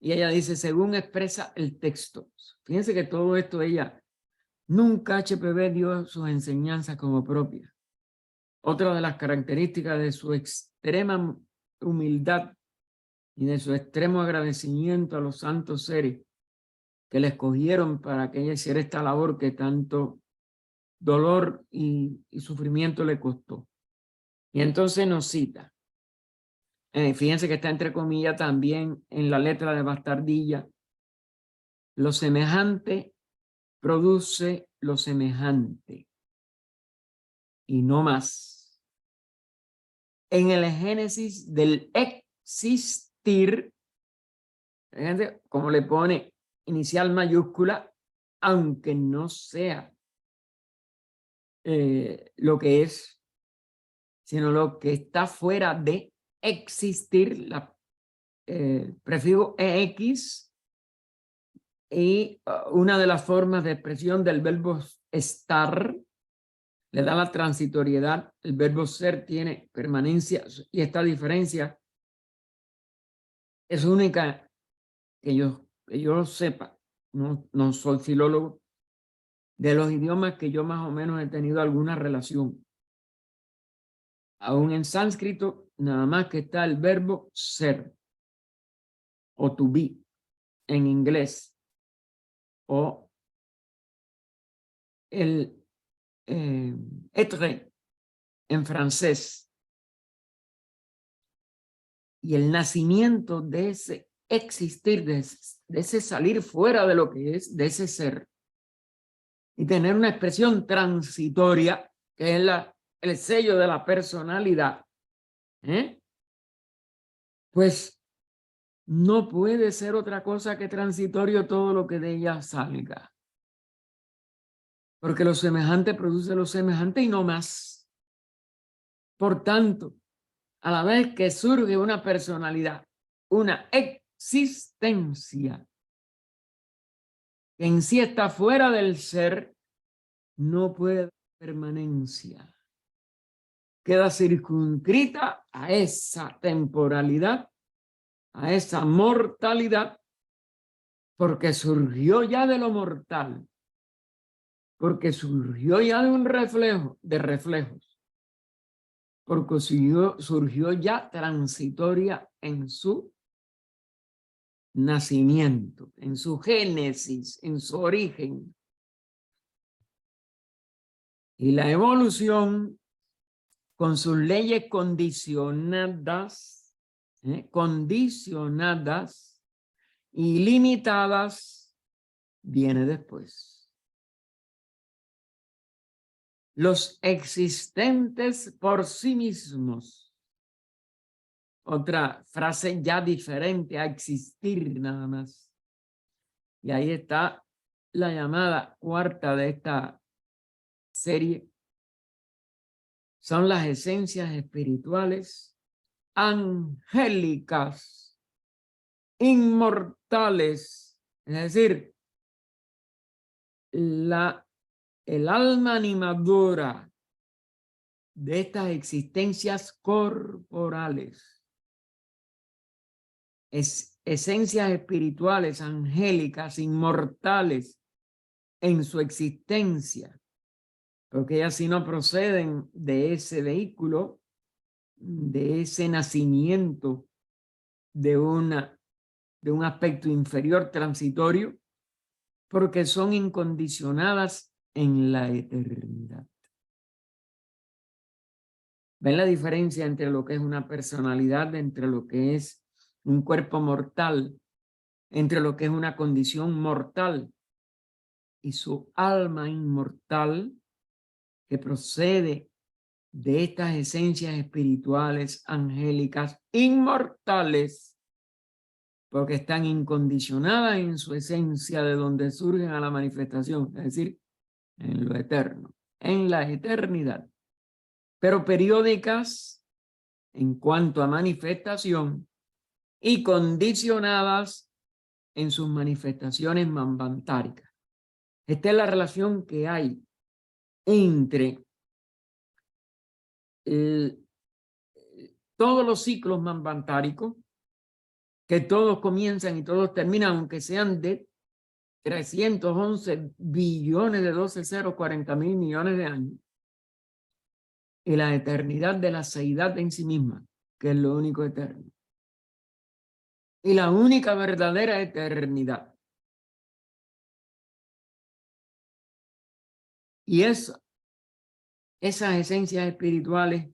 y ella dice, según expresa el texto. Fíjense que todo esto ella, nunca HPB dio sus enseñanzas como propias. Otra de las características de su extrema humildad y de su extremo agradecimiento a los santos seres que le escogieron para que ella hiciera esta labor que tanto dolor y sufrimiento le costó. Y entonces nos cita. Fíjense que está entre comillas también en la letra de Bastardilla. Lo semejante produce lo semejante y no más. En el génesis del existir, fíjense cómo le pone inicial mayúscula, aunque no sea lo que es, sino lo que está fuera de existir, la prefijo ex, y una de las formas de expresión del verbo estar le da la transitoriedad. El verbo ser tiene permanencia y esta diferencia es única que yo sepa. No soy filólogo. De los idiomas que yo más o menos he tenido alguna relación. Aún en sánscrito, nada más que está el verbo ser o to be en inglés o el être en francés. Y el nacimiento de ese existir, de ese salir fuera de lo que es, de ese ser, y tener una expresión transitoria, que es el sello de la personalidad, pues no puede ser otra cosa que transitorio todo lo que de ella salga. Porque lo semejante produce lo semejante y no más. Por tanto, a la vez que surge una personalidad, una existencia que en sí está fuera del ser, no puede haber permanencia. Queda circunscrita a esa temporalidad, a esa mortalidad, porque surgió ya de lo mortal, porque surgió ya de un reflejo, de reflejos, porque surgió ya transitoria en su nacimiento, en su génesis, en su origen. Y la evolución, con sus leyes condicionadas, condicionadas y limitadas, viene después. Los existentes por sí mismos. Otra frase ya diferente a existir nada más. Y ahí está la llamada cuarta de esta serie. Son las esencias espirituales angélicas, inmortales, es decir, el alma animadora de estas existencias corporales. Esencias espirituales, angélicas, inmortales en su existencia, porque ellas si no proceden de ese vehículo, de ese nacimiento de un aspecto inferior transitorio, porque son incondicionadas en la eternidad. ¿Ven la diferencia entre lo que es una personalidad, entre lo que es un cuerpo mortal, entre lo que es una condición mortal y su alma inmortal que procede de estas esencias espirituales, angélicas, inmortales, porque están incondicionadas en su esencia de donde surgen a la manifestación, es decir, en lo eterno, en la eternidad, pero periódicas en cuanto a manifestación y condicionadas en sus manifestaciones manvantáricas. Esta es la relación que hay entre todos los ciclos manvantáricos, que todos comienzan y todos terminan, aunque sean de 311 billones de 12,040 mil millones de años, y la eternidad de la seidad en sí misma, que es lo único eterno. Y la única verdadera eternidad. Y esas esencias espirituales,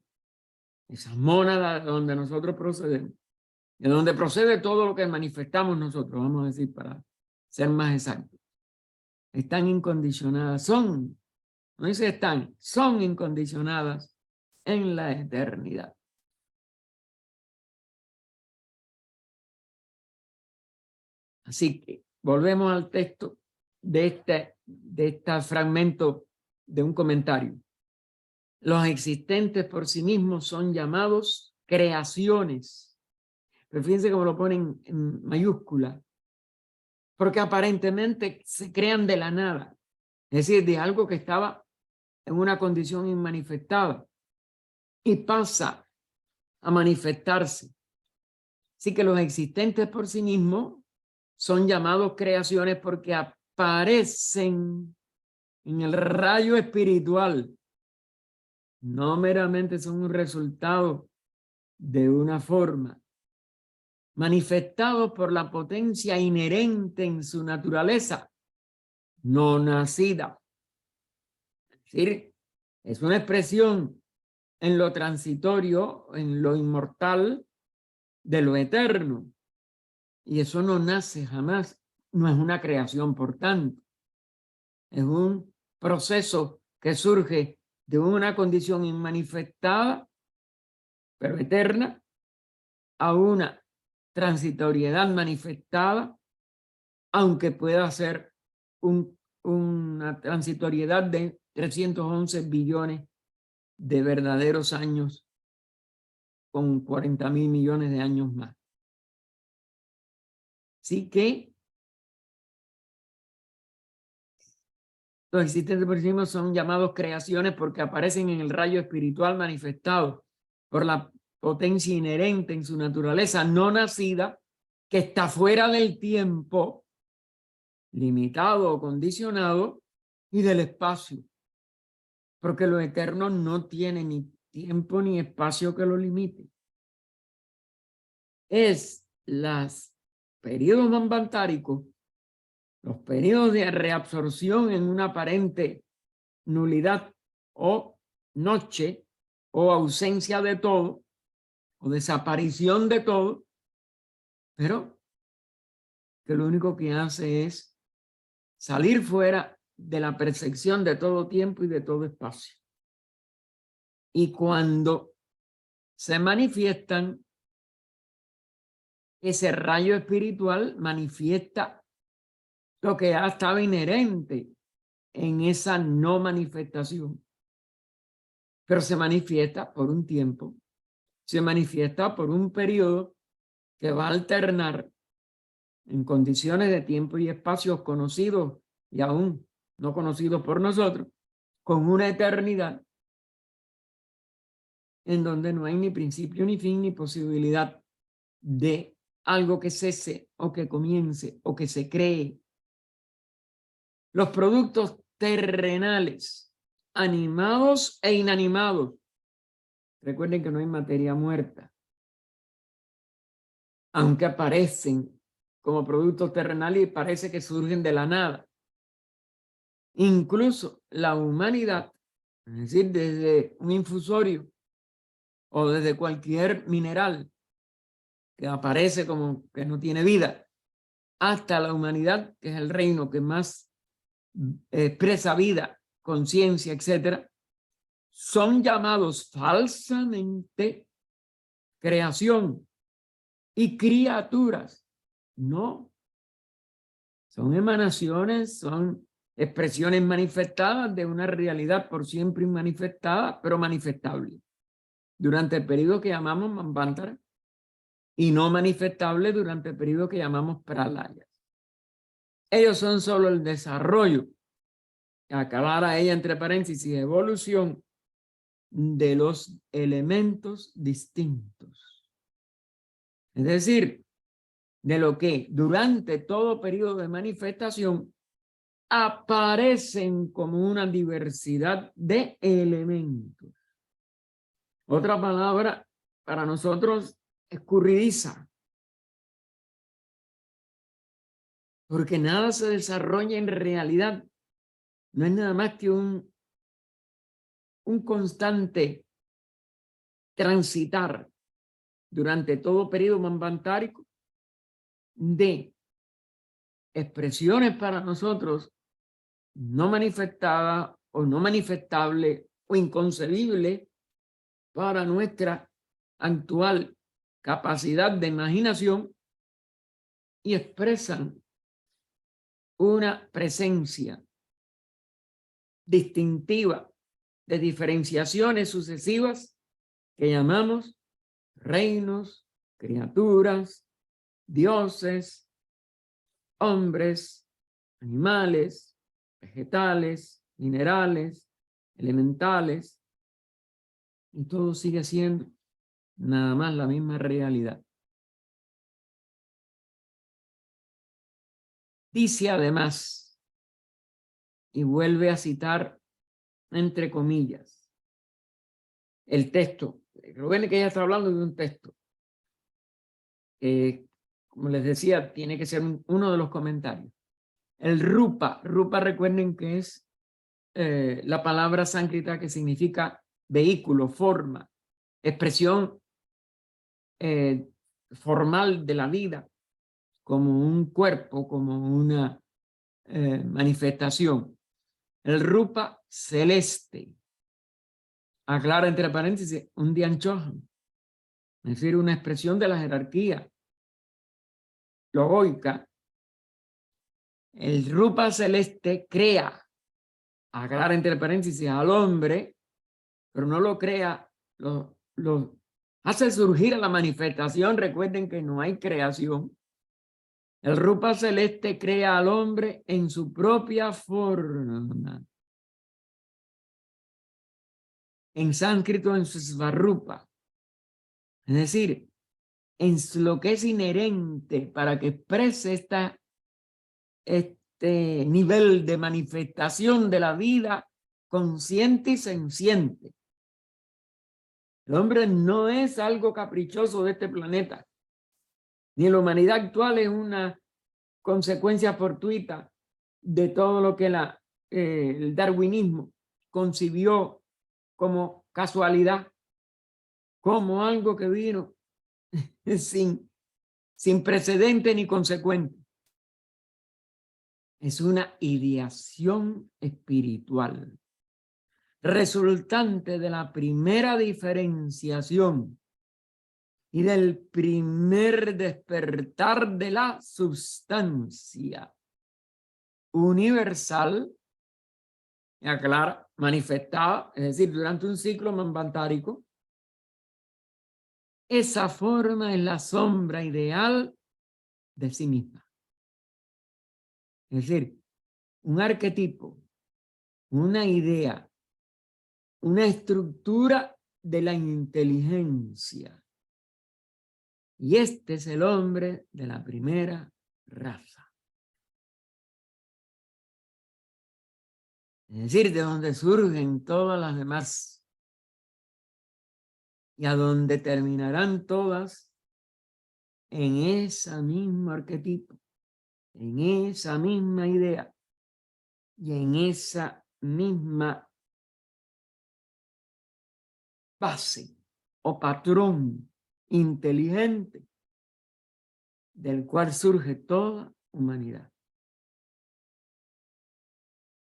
esas mónadas de donde nosotros procedemos, de donde procede todo lo que manifestamos nosotros, vamos a decir para ser más exactos, están incondicionadas, no dice están, son incondicionadas en la eternidad. Así que volvemos al texto de este fragmento de un comentario. Los existentes por sí mismos son llamados creaciones. Pero fíjense cómo lo ponen en mayúscula. Porque aparentemente se crean de la nada. Es decir, de algo que estaba en una condición inmanifestada y pasa a manifestarse. Así que los existentes por sí mismos son llamados creaciones porque aparecen en el rayo espiritual. No meramente son un resultado de una forma, manifestados por la potencia inherente en su naturaleza, no nacida. Es decir, es una expresión en lo transitorio, en lo inmortal, de lo eterno. Y eso no nace jamás, no es una creación, por tanto. Es un proceso que surge de una condición inmanifestada, pero eterna, a una transitoriedad manifestada, aunque pueda ser una transitoriedad de 311 billones de verdaderos años con 40.000 millones de años más. Así que los existentes por sí mismos son llamados creaciones porque aparecen en el rayo espiritual manifestado por la potencia inherente en su naturaleza no nacida, que está fuera del tiempo, limitado o condicionado, y del espacio. Porque lo eterno no tiene ni tiempo ni espacio que lo limite. Es los periodos manvantáricos, los periodos de reabsorción en una aparente nulidad o noche o ausencia de todo o desaparición de todo, pero que lo único que hace es salir fuera de la percepción de todo tiempo y de todo espacio. Y cuando se manifiestan, ese rayo espiritual manifiesta lo que ya estaba inherente en esa no manifestación. Pero se manifiesta por un tiempo, se manifiesta por un periodo que va a alternar en condiciones de tiempo y espacios conocidos y aún no conocidos por nosotros, con una eternidad en donde no hay ni principio, ni fin, ni posibilidad de algo que cese o que comience o que se cree. Los productos terrenales, animados e inanimados. Recuerden que no hay materia muerta. Aunque aparecen como productos terrenales y parece que surgen de la nada. Incluso la humanidad, es decir, desde un infusorio o desde cualquier mineral que aparece como que no tiene vida, hasta la humanidad, que es el reino que más expresa vida, conciencia, etcétera, son llamados falsamente creación y criaturas. No, son emanaciones, son expresiones manifestadas de una realidad por siempre inmanifestada, pero manifestable durante el periodo que llamamos Manvantara y no manifestable durante el periodo que llamamos Pralaya. Ellos son solo el desarrollo, acabar a ella entre paréntesis, evolución de los elementos distintos. Es decir, de lo que durante todo periodo de manifestación aparecen como una diversidad de elementos. Otra palabra para nosotros escurridiza, porque nada se desarrolla en realidad. No es nada más que un constante transitar durante todo periodo manvantárico de expresiones para nosotros no manifestadas o no manifestables o inconcebibles para nuestra actual capacidad de imaginación, y expresan una presencia distintiva de diferenciaciones sucesivas que llamamos reinos, criaturas, dioses, hombres, animales, vegetales, minerales, elementales, y todo sigue siendo nada más la misma realidad. Dice además, y vuelve a citar entre comillas el texto. Recuerden que ella está hablando de un texto que, como les decía, tiene que ser uno de los comentarios. El rupa recuerden que es la palabra sánscrita que significa vehículo, forma, expresión formal de la vida, como un cuerpo, como una manifestación. El rupa celeste, aclara entre paréntesis, un dianchohan, es decir, una expresión de la jerarquía logoica. El rupa celeste crea, aclara entre paréntesis, al hombre, pero no lo crea, lo hace surgir a la manifestación. Recuerden que no hay creación. El rupa celeste crea al hombre en su propia forma. En sánscrito, en su svarupa. Es decir, en lo que es inherente para que exprese este nivel de manifestación de la vida consciente y senciente. El hombre no es algo caprichoso de este planeta, ni la humanidad actual es una consecuencia fortuita de todo lo que el darwinismo concibió como casualidad, como algo que vino sin precedente ni consecuente. Es una ideación espiritual resultante de la primera diferenciación y del primer despertar de la substancia universal, aclara, manifestada, es decir, durante un ciclo manvantárico. Esa forma es la sombra ideal de sí misma. Es decir, un arquetipo, una idea, una estructura de la inteligencia. Y este es el hombre de la primera raza. Es decir, de donde surgen todas las demás y a donde terminarán todas en ese mismo arquetipo, en esa misma idea y en esa misma base o patrón inteligente del cual surge toda humanidad.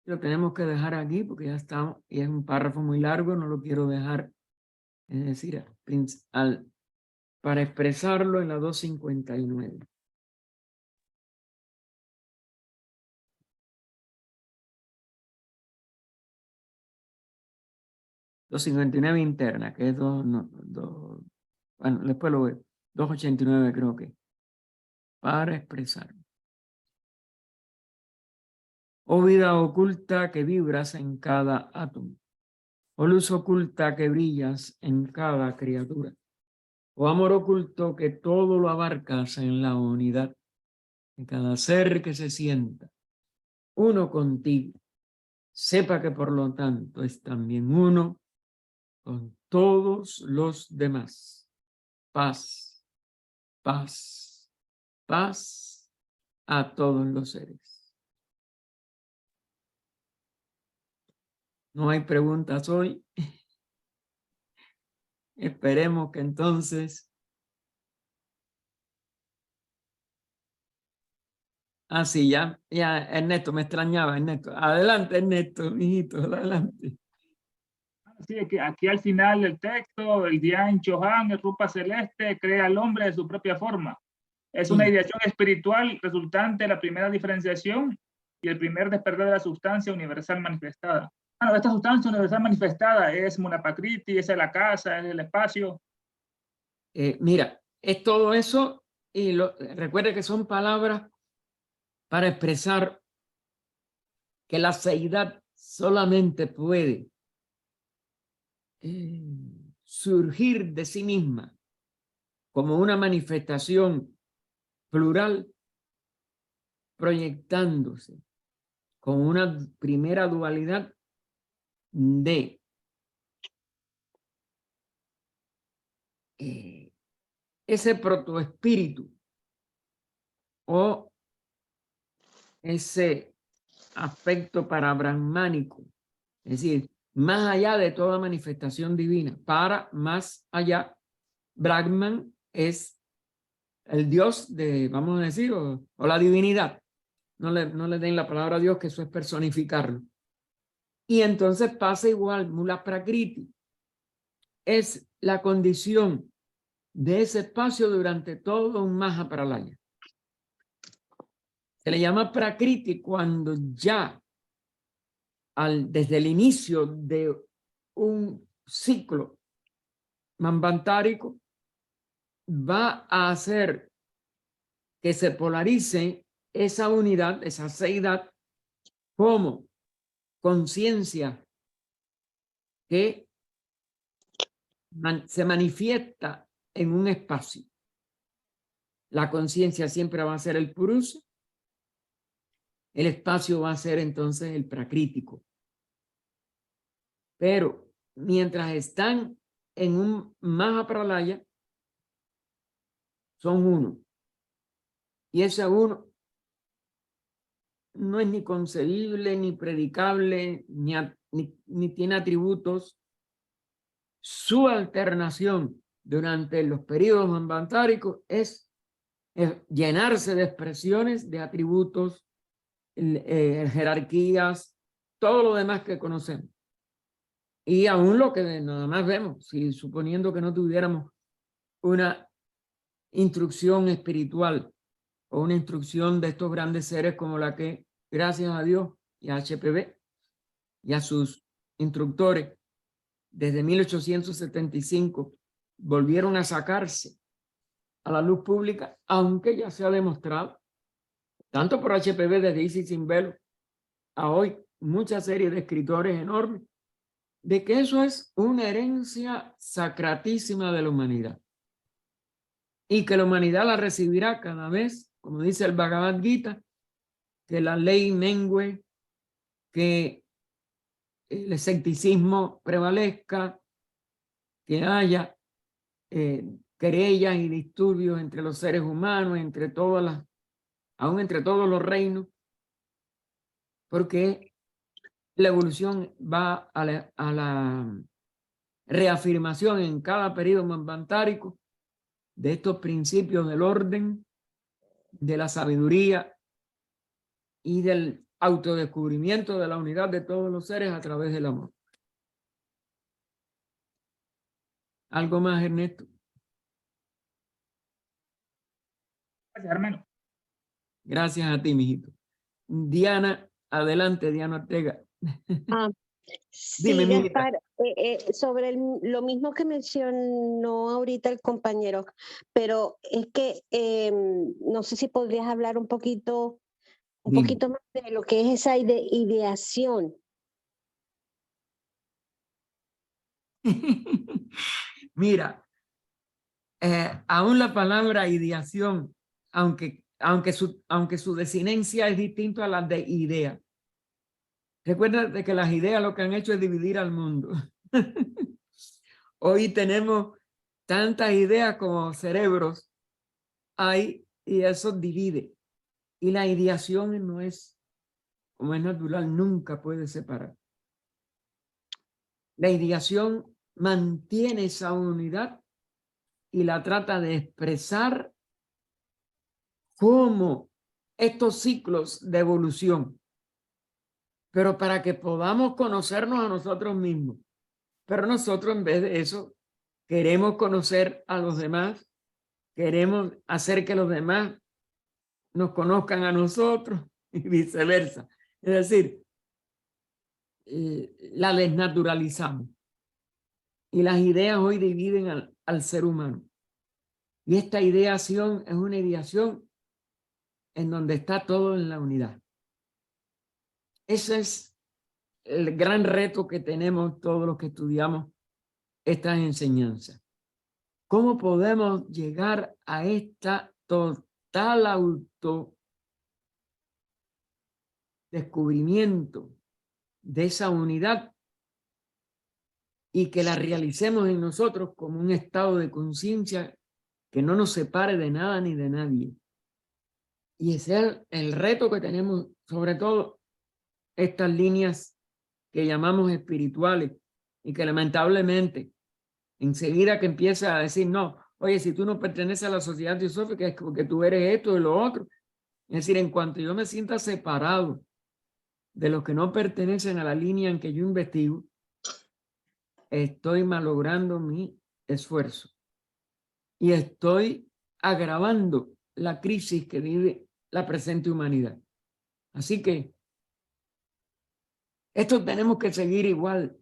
Lo tenemos que dejar aquí porque ya estamos, y es un párrafo muy largo, no lo quiero dejar, es decir, para expresarlo en la 259. Los 59 interna, que es bueno, después lo veo, 289 creo que, para expresar. Oh vida oculta que vibras en cada átomo, oh luz oculta que brillas en cada criatura, oh amor oculto que todo lo abarcas en la unidad de cada ser que se sienta uno contigo, sepa que por lo tanto es también uno con todos los demás. paz, paz, paz a todos los seres. No hay preguntas hoy. Esperemos que entonces... Ah, sí, ya, Ernesto, me extrañaba, Ernesto. Adelante, Ernesto, mijito, adelante. Sí, aquí al final del texto, el Dian Chohan, el Rupa Celeste, crea al hombre de su propia forma. Es una ideación espiritual resultante de la primera diferenciación y el primer despertar de la sustancia universal manifestada. Bueno, esta sustancia universal manifestada es Munapakriti, es la casa, es el espacio. Mira, es todo eso y recuerde que son palabras para expresar que la seidad solamente puede surgir de sí misma como una manifestación plural, proyectándose con una primera dualidad de ese protoespíritu o ese aspecto parabrahmánico, es decir, más allá de toda manifestación divina, para más allá, Brahman es el Dios de, vamos a decir, o la divinidad. No le den la palabra a Dios, que eso es personificarlo. Y entonces pasa igual, Mula Prakriti es la condición de ese espacio durante todo un Mahapralaya. Se le llama Prakriti cuando ya desde el inicio de un ciclo manvantárico va a hacer que se polarice esa unidad, esa seidad, como conciencia que se manifiesta en un espacio. La conciencia siempre va a ser el purusa, el espacio va a ser entonces el prakrítico. Pero mientras están en un Mahapralaya, son uno. Y ese uno no es ni concebible, ni predicable, ni tiene atributos. Su alternación durante los periodos manvantáricos es llenarse de expresiones, de atributos, jerarquías, todo lo demás que conocemos. Y aún lo que nada más vemos, si suponiendo que no tuviéramos una instrucción espiritual o una instrucción de estos grandes seres como la que, gracias a Dios y a HPB y a sus instructores, desde 1875 volvieron a sacarse a la luz pública, aunque ya se ha demostrado, tanto por HPV desde Isis sin velo a hoy, mucha serie de escritores enormes, de que eso es una herencia sacratísima de la humanidad y que la humanidad la recibirá cada vez, como dice el Bhagavad Gita, que la ley mengue, que el escepticismo prevalezca, que haya querellas y disturbios entre los seres humanos, aún entre todos los reinos, porque la evolución va a la reafirmación en cada periodo manvantárico de estos principios del orden, de la sabiduría y del autodescubrimiento de la unidad de todos los seres a través del amor. ¿Algo más, Ernesto? Gracias, hermano. Gracias a ti, mijito. Diana, adelante, Diana Ortega. Dime, Sí, mijita. Gaspar, sobre lo mismo que mencionó ahorita el compañero, pero es que no sé si podrías hablar un poquito más de lo que es esa ideación. Mira, aún la palabra ideación, aunque su desinencia es distinta a la de idea. Recuerda de que las ideas lo que han hecho es dividir al mundo. Hoy tenemos tantas ideas como cerebros hay y eso divide. Y la ideación no es, como es natural, nunca puede separar. La ideación mantiene esa unidad y la trata de expresar como estos ciclos de evolución, pero para que podamos conocernos a nosotros mismos. Pero nosotros en vez de eso queremos conocer a los demás, queremos hacer que los demás nos conozcan a nosotros y viceversa. Es decir, la desnaturalizamos. Y las ideas hoy dividen al ser humano. Y esta ideación es una ideación en donde está todo en la unidad. Ese es el gran reto que tenemos todos los que estudiamos estas enseñanzas. ¿Cómo podemos llegar a esta total autodescubrimiento de esa unidad y que la realicemos en nosotros como un estado de conciencia que no nos separe de nada ni de nadie? Y ese es el reto que tenemos, sobre todo estas líneas que llamamos espirituales y que lamentablemente enseguida que empieza a decir, no, oye, si tú no perteneces a la sociedad teosófica es porque tú eres esto y lo otro. Es decir, en cuanto yo me sienta separado de los que no pertenecen a la línea en que yo investigo, estoy malogrando mi esfuerzo y estoy agravando la crisis que vive la presente humanidad. Así que esto tenemos que seguir igual,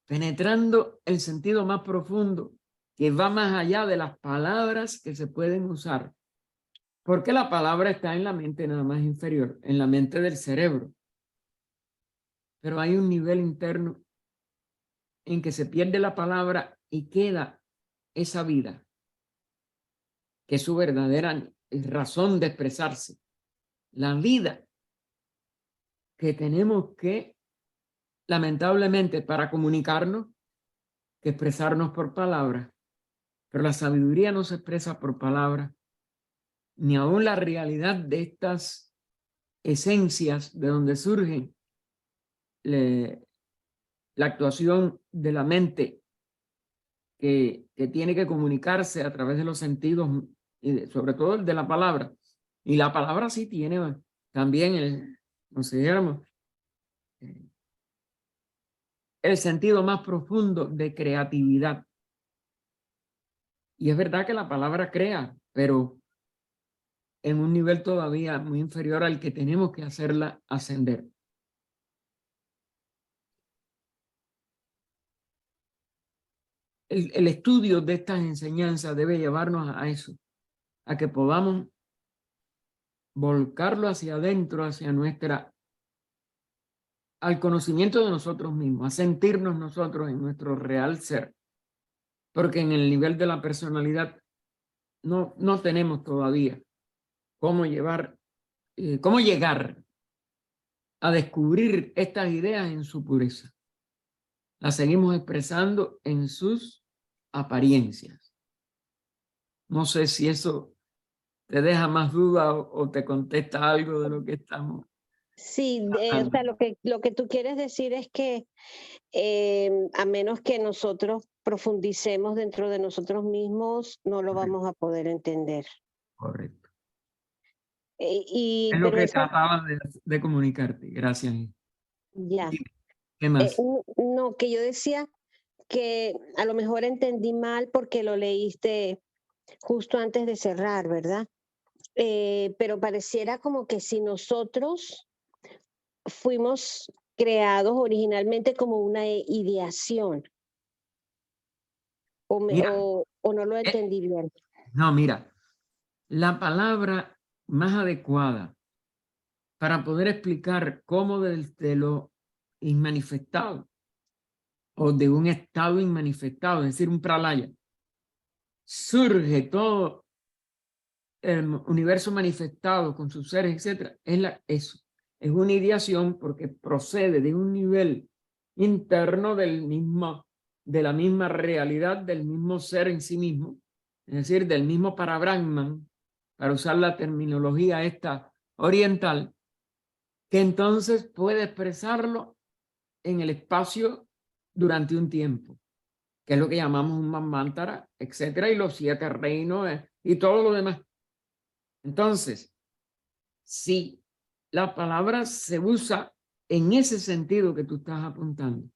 penetrando el sentido más profundo que va más allá de las palabras que se pueden usar. Porque la palabra está en la mente nada más inferior, en la mente del cerebro. Pero hay un nivel interno en que se pierde la palabra y queda esa vida, que es su verdadera razón de expresarse. La vida que tenemos que, lamentablemente, para comunicarnos, que expresarnos por palabras. Pero la sabiduría no se expresa por palabras, ni aún la realidad de estas esencias de donde surgen la actuación de la mente que tiene que comunicarse a través de los sentidos, y sobre todo el de la palabra. Y la palabra sí tiene también, consideramos, el sentido más profundo de creatividad. Y es verdad que la palabra crea, pero en un nivel todavía muy inferior al que tenemos que hacerla ascender. El estudio de estas enseñanzas debe llevarnos a eso, a que podamos volcarlo hacia adentro, al conocimiento de nosotros mismos, a sentirnos nosotros en nuestro real ser. Porque en el nivel de la personalidad no tenemos todavía cómo llegar a descubrir estas ideas en su pureza. Las seguimos expresando en sus apariencias. No sé si eso te deja más duda o te contesta algo de lo que estamos. Sí, o sea, lo que tú quieres decir es que a menos que nosotros profundicemos dentro de nosotros mismos, no lo Correcto. vamos a poder entender. Correcto. Es Es lo que trataba de comunicarte. Gracias. ya. ¿Qué más? No, que yo decía que a lo mejor entendí mal porque lo leíste justo antes de cerrar, ¿verdad? Pero pareciera como que si nosotros fuimos creados originalmente como una ideación, Mira, o no lo entendí bien. no, mira, la palabra más adecuada para poder explicar cómo desde lo inmanifestado o de un estado inmanifestado, es decir, un pralaya, surge todo el universo manifestado con sus seres, etcétera, eso. Es una ideación porque procede de un nivel interno del mismo de la misma realidad, del mismo ser en sí mismo, es decir, del mismo para Brahman, para usar la terminología esta oriental, que entonces puede expresarlo en el espacio durante un tiempo, que es lo que llamamos un manvantara, etcétera, y los 7 reinos y todo lo demás. Entonces, si la palabra se usa en ese sentido que tú estás apuntando,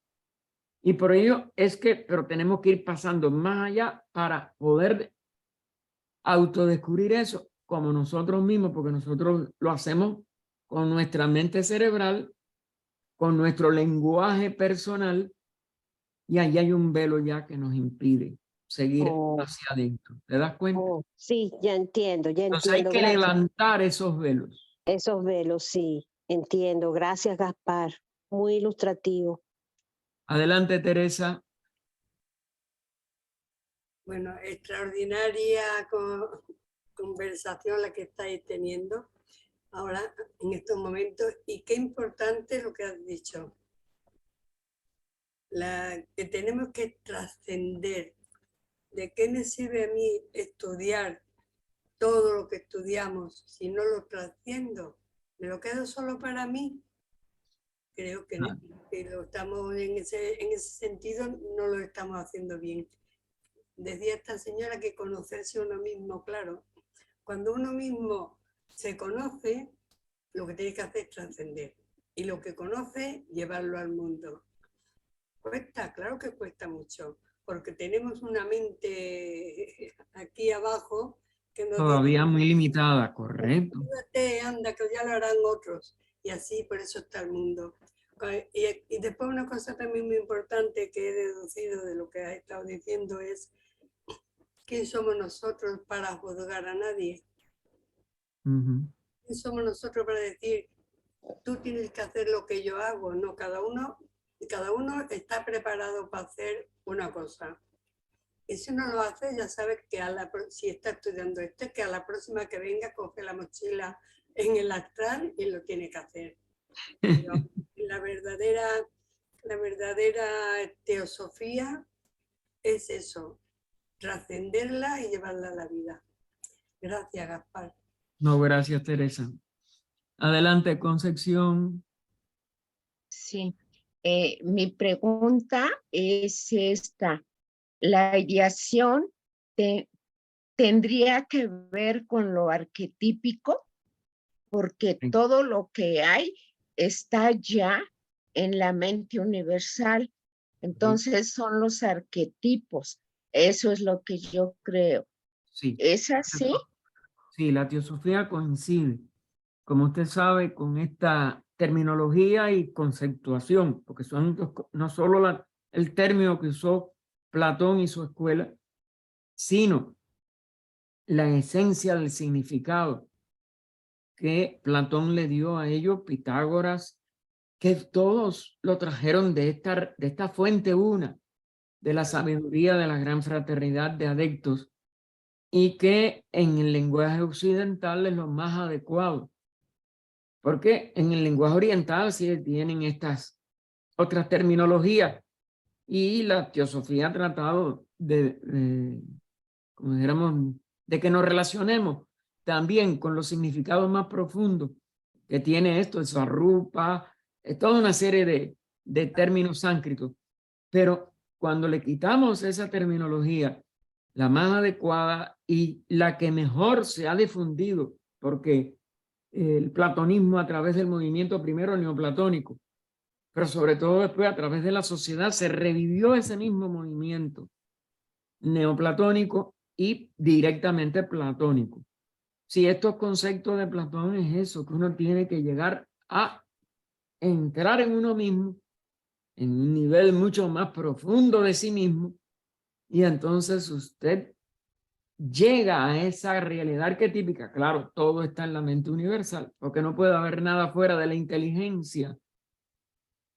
y por ello es que, pero tenemos que ir pasando más allá para poder autodescubrir eso como nosotros mismos, porque nosotros lo hacemos con nuestra mente cerebral, con nuestro lenguaje personal, y ahí hay un velo ya que nos impide seguir hacia adentro. ¿Te das cuenta? Sí, ya entiendo, Entonces hay que gracias. levantar esos velos. Esos velos, sí, entiendo. Gracias, Gaspar. Muy ilustrativo. Adelante, Teresa. Bueno, extraordinaria conversación la que estáis teniendo ahora en estos momentos, y qué importante lo que has dicho. Que tenemos que trascender. ¿De qué me sirve a mí estudiar todo lo que estudiamos si no lo trasciendo? ¿Me lo quedo solo para mí? Creo que lo estamos en ese sentido, no lo estamos haciendo bien. Decía esta señora que conocerse uno mismo, claro. Cuando uno mismo se conoce, lo que tiene que hacer es trascender. Y lo que conoce, llevarlo al mundo. Cuesta, claro que cuesta mucho, porque tenemos una mente aquí abajo que nos Todavía dice, muy limitada, correcto. anda, que ya lo harán otros. Y así, por eso está el mundo. Y después una cosa también muy importante que he deducido de lo que has estado diciendo es: ¿quién somos nosotros para juzgar a nadie? ¿Quién somos nosotros para decir, tú tienes que hacer lo que yo hago? No, cada uno está preparado para hacer una cosa. Y si uno lo hace, ya sabes que si está estudiando esto, que a la próxima que venga coge la mochila en el astral y lo tiene que hacer. Pero la verdadera teosofía es eso, trascenderla y llevarla a la vida. Gracias, Gaspar. No, gracias, Teresa. Adelante, Concepción. Sí, mi pregunta es esta. ¿La ideación tendría que ver con lo arquetípico? Porque Sí. todo lo que hay está ya en la mente universal. Entonces son los arquetipos. Eso es lo que yo creo. Sí. ¿Es así? Sí, la teosofía coincide, como usted sabe, con esta terminología y conceptuación, porque son no solo el término que usó Platón y su escuela, sino la esencia del significado que Platón le dio a ellos, Pitágoras, que todos lo trajeron de esta fuente una, de la sabiduría de la gran fraternidad de adeptos, y que en el lenguaje occidental es lo más adecuado. Porque en el lenguaje oriental sí tienen estas otras terminologías, y la teosofía ha tratado como dijéramos, de que nos relacionemos también con los significados más profundos que tiene esto, el Svarupa, toda una serie de términos sánscritos. Pero cuando le quitamos esa terminología, la más adecuada y la que mejor se ha difundido, porque el platonismo a través del movimiento primero neoplatónico, pero sobre todo después a través de la sociedad se revivió ese mismo movimiento neoplatónico y directamente platónico. Si estos conceptos de Platón es eso, que uno tiene que llegar a entrar en uno mismo, en un nivel mucho más profundo de sí mismo, y entonces usted llega a esa realidad arquetípica. Claro, todo está en la mente universal, porque no puede haber nada fuera de la inteligencia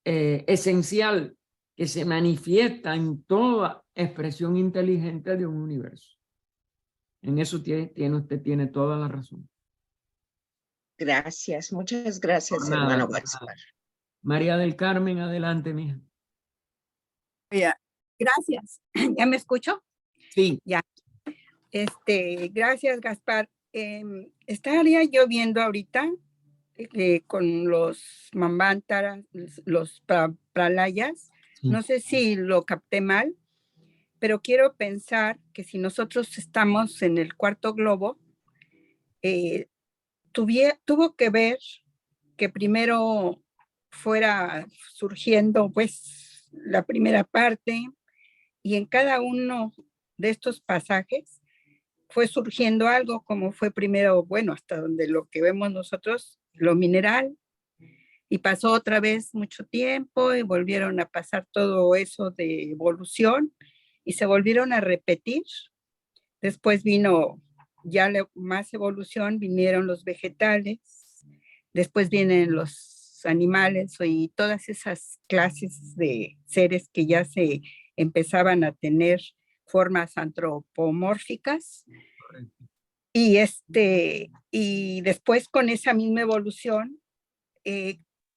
esencial que se manifiesta en toda expresión inteligente de un universo. En eso usted tiene toda la razón. Gracias, muchas gracias, Por nada, hermano por Gaspar. nada. María del Carmen, adelante, mija. Mira, Gracias. ¿Ya me escucho? Sí. Ya. Gracias, Gaspar. Estaría yo viendo ahorita con los Manvantaras, los pralayas. Sí. No sé si lo capté mal, pero quiero pensar que si nosotros estamos en el cuarto globo, tuvo que ver que primero fuera surgiendo pues la primera parte y en cada uno de estos pasajes fue surgiendo algo, como fue primero, bueno, hasta donde lo que vemos nosotros, lo mineral, y pasó otra vez mucho tiempo y volvieron a pasar todo eso de evolución y se volvieron a repetir. Después vino ya más evolución, vinieron los vegetales, después vienen los animales y todas esas clases de seres que ya se empezaban a tener formas antropomórficas. Y después con esa misma evolución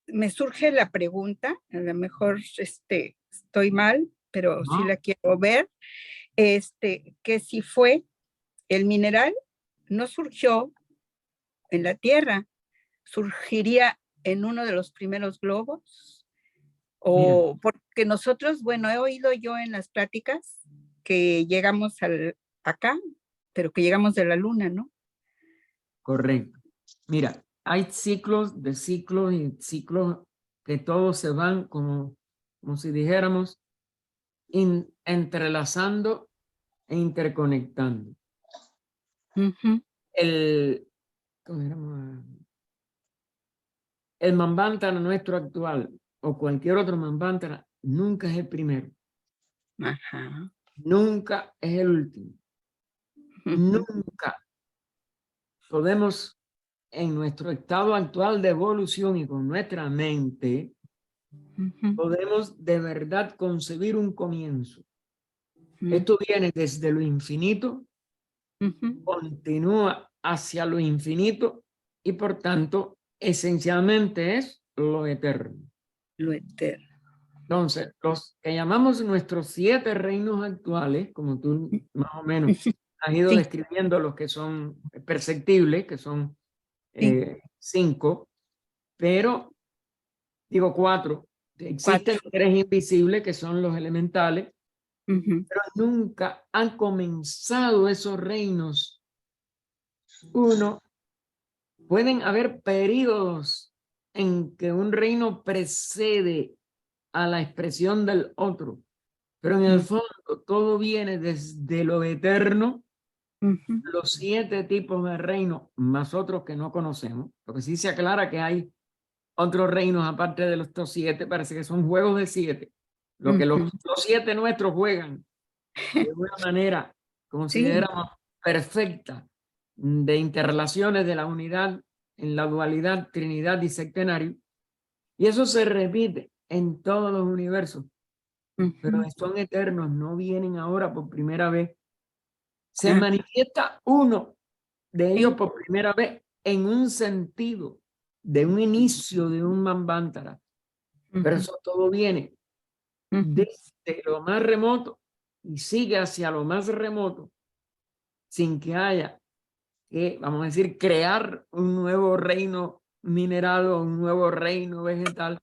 me surge la pregunta, a lo mejor estoy mal, pero sí la quiero ver, que si fue el mineral no surgió en la Tierra, surgiría en uno de los primeros globos, o porque nosotros, bueno, he oído yo en las pláticas que llegamos acá, pero que llegamos de la luna, ¿no? Correcto. Mira, hay ciclos de ciclos y ciclos que todos se van como si dijéramos entrelazando e interconectando. El Manvantara nuestro actual o cualquier otro Manvantara nunca es el primero. Ajá. Nunca es el último. Nunca podemos, en nuestro estado actual de evolución y con nuestra mente, podemos de verdad concebir un comienzo. Esto viene desde lo infinito, continúa hacia lo infinito y por tanto esencialmente es lo eterno. Lo eterno. Entonces, los que llamamos nuestros 7 reinos actuales, como tú más o menos has ido describiendo los que son perceptibles, que son 5, pero digo 4. Existen 3 invisibles que son los elementales, pero nunca han comenzado esos reinos. Pueden haber periodos en que un reino precede a la expresión del otro, pero en el fondo todo viene desde lo eterno, los 7 tipos de reinos, más otros que no conocemos, porque sí se aclara que hay otros reinos aparte de los 7, parece que son juegos de 7, lo que los 7 nuestros juegan de una manera, consideramos perfecta, de interrelaciones de la unidad en la dualidad, trinidad y septenario, y eso se repite en todos los universos, pero son eternos, no vienen ahora por primera vez. Se manifiesta uno de ellos por primera vez en un sentido de un inicio de un Manvantara, pero eso todo viene desde lo más remoto y sigue hacia lo más remoto sin que haya que, vamos a decir, crear un nuevo reino mineral o un nuevo reino vegetal,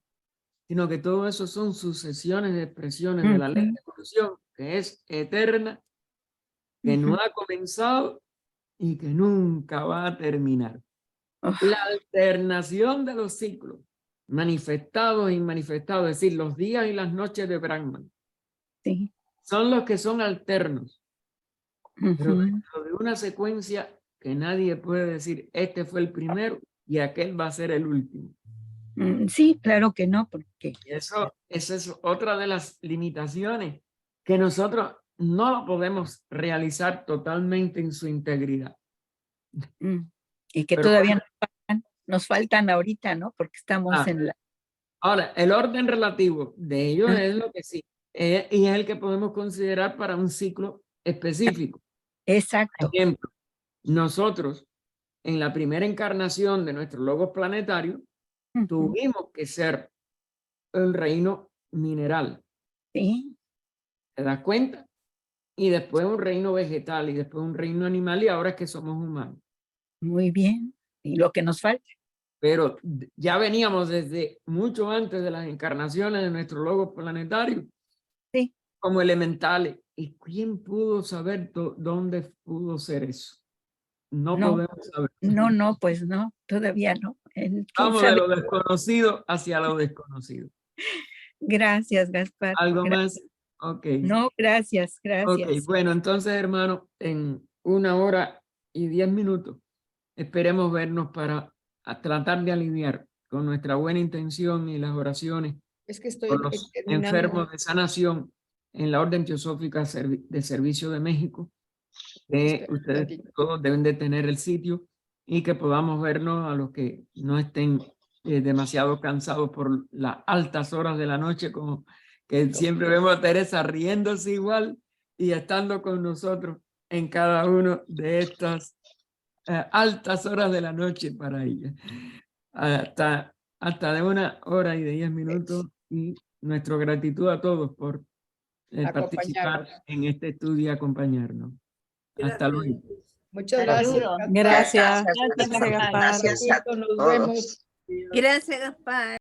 sino que todo eso son sucesiones de expresiones de la ley de evolución que es eterna, que no ha comenzado y que nunca va a terminar. La alternación de los ciclos, manifestados e inmanifestados, es decir, los días y las noches de Brahman, son los que son alternos, pero dentro de una secuencia que nadie puede decir, este fue el primero y aquel va a ser el último. Sí, claro que no, porque... Esa es otra de las limitaciones, que nosotros no lo podemos realizar totalmente en su integridad. Y que Pero todavía nos faltan ahorita, ¿no? Porque estamos en la... Ahora, el orden relativo de ellos es lo que sí, y es el que podemos considerar para un ciclo específico. Exacto. Por ejemplo, nosotros en la primera encarnación de nuestro logos planetario tuvimos que ser el reino mineral. Sí. ¿Te das cuenta? Y después un reino vegetal y después un reino animal y ahora es que somos humanos. Muy bien. Y lo que nos falta. Pero ya veníamos desde mucho antes de las encarnaciones de nuestro logo planetario. Sí. Como elementales. ¿Y quién pudo saber dónde pudo ser eso? No podemos saber. No, pues no, todavía no. Vamos de lo desconocido hacia lo desconocido. Gracias, Gaspar. ¿Algo más? Ok. No, gracias, gracias. Ok, bueno, entonces, hermano, en 1 hora y 10 minutos esperemos vernos para tratar de alinear con nuestra buena intención y las oraciones Es que estoy por los terminando. enfermos de sanación en la Orden Teosófica de Servicio de México, que Espera un ustedes momentito. todos deben de tener el sitio y que podamos vernos a los que no estén demasiado cansados por las altas horas de la noche, como que siempre vemos a Teresa riéndose igual y estando con nosotros en cada uno de estas altas horas de la noche para ella. Hasta de 1 hora y 10 minutos y nuestra gratitud a todos por participar Acompañarnos. en este estudio y acompañarnos. Hasta Gracias. luego. Muchas Saludos. gracias. Gracias, Gracias Gaspar. a Gracias a Nos todos. vemos. Gracias, Gaspar.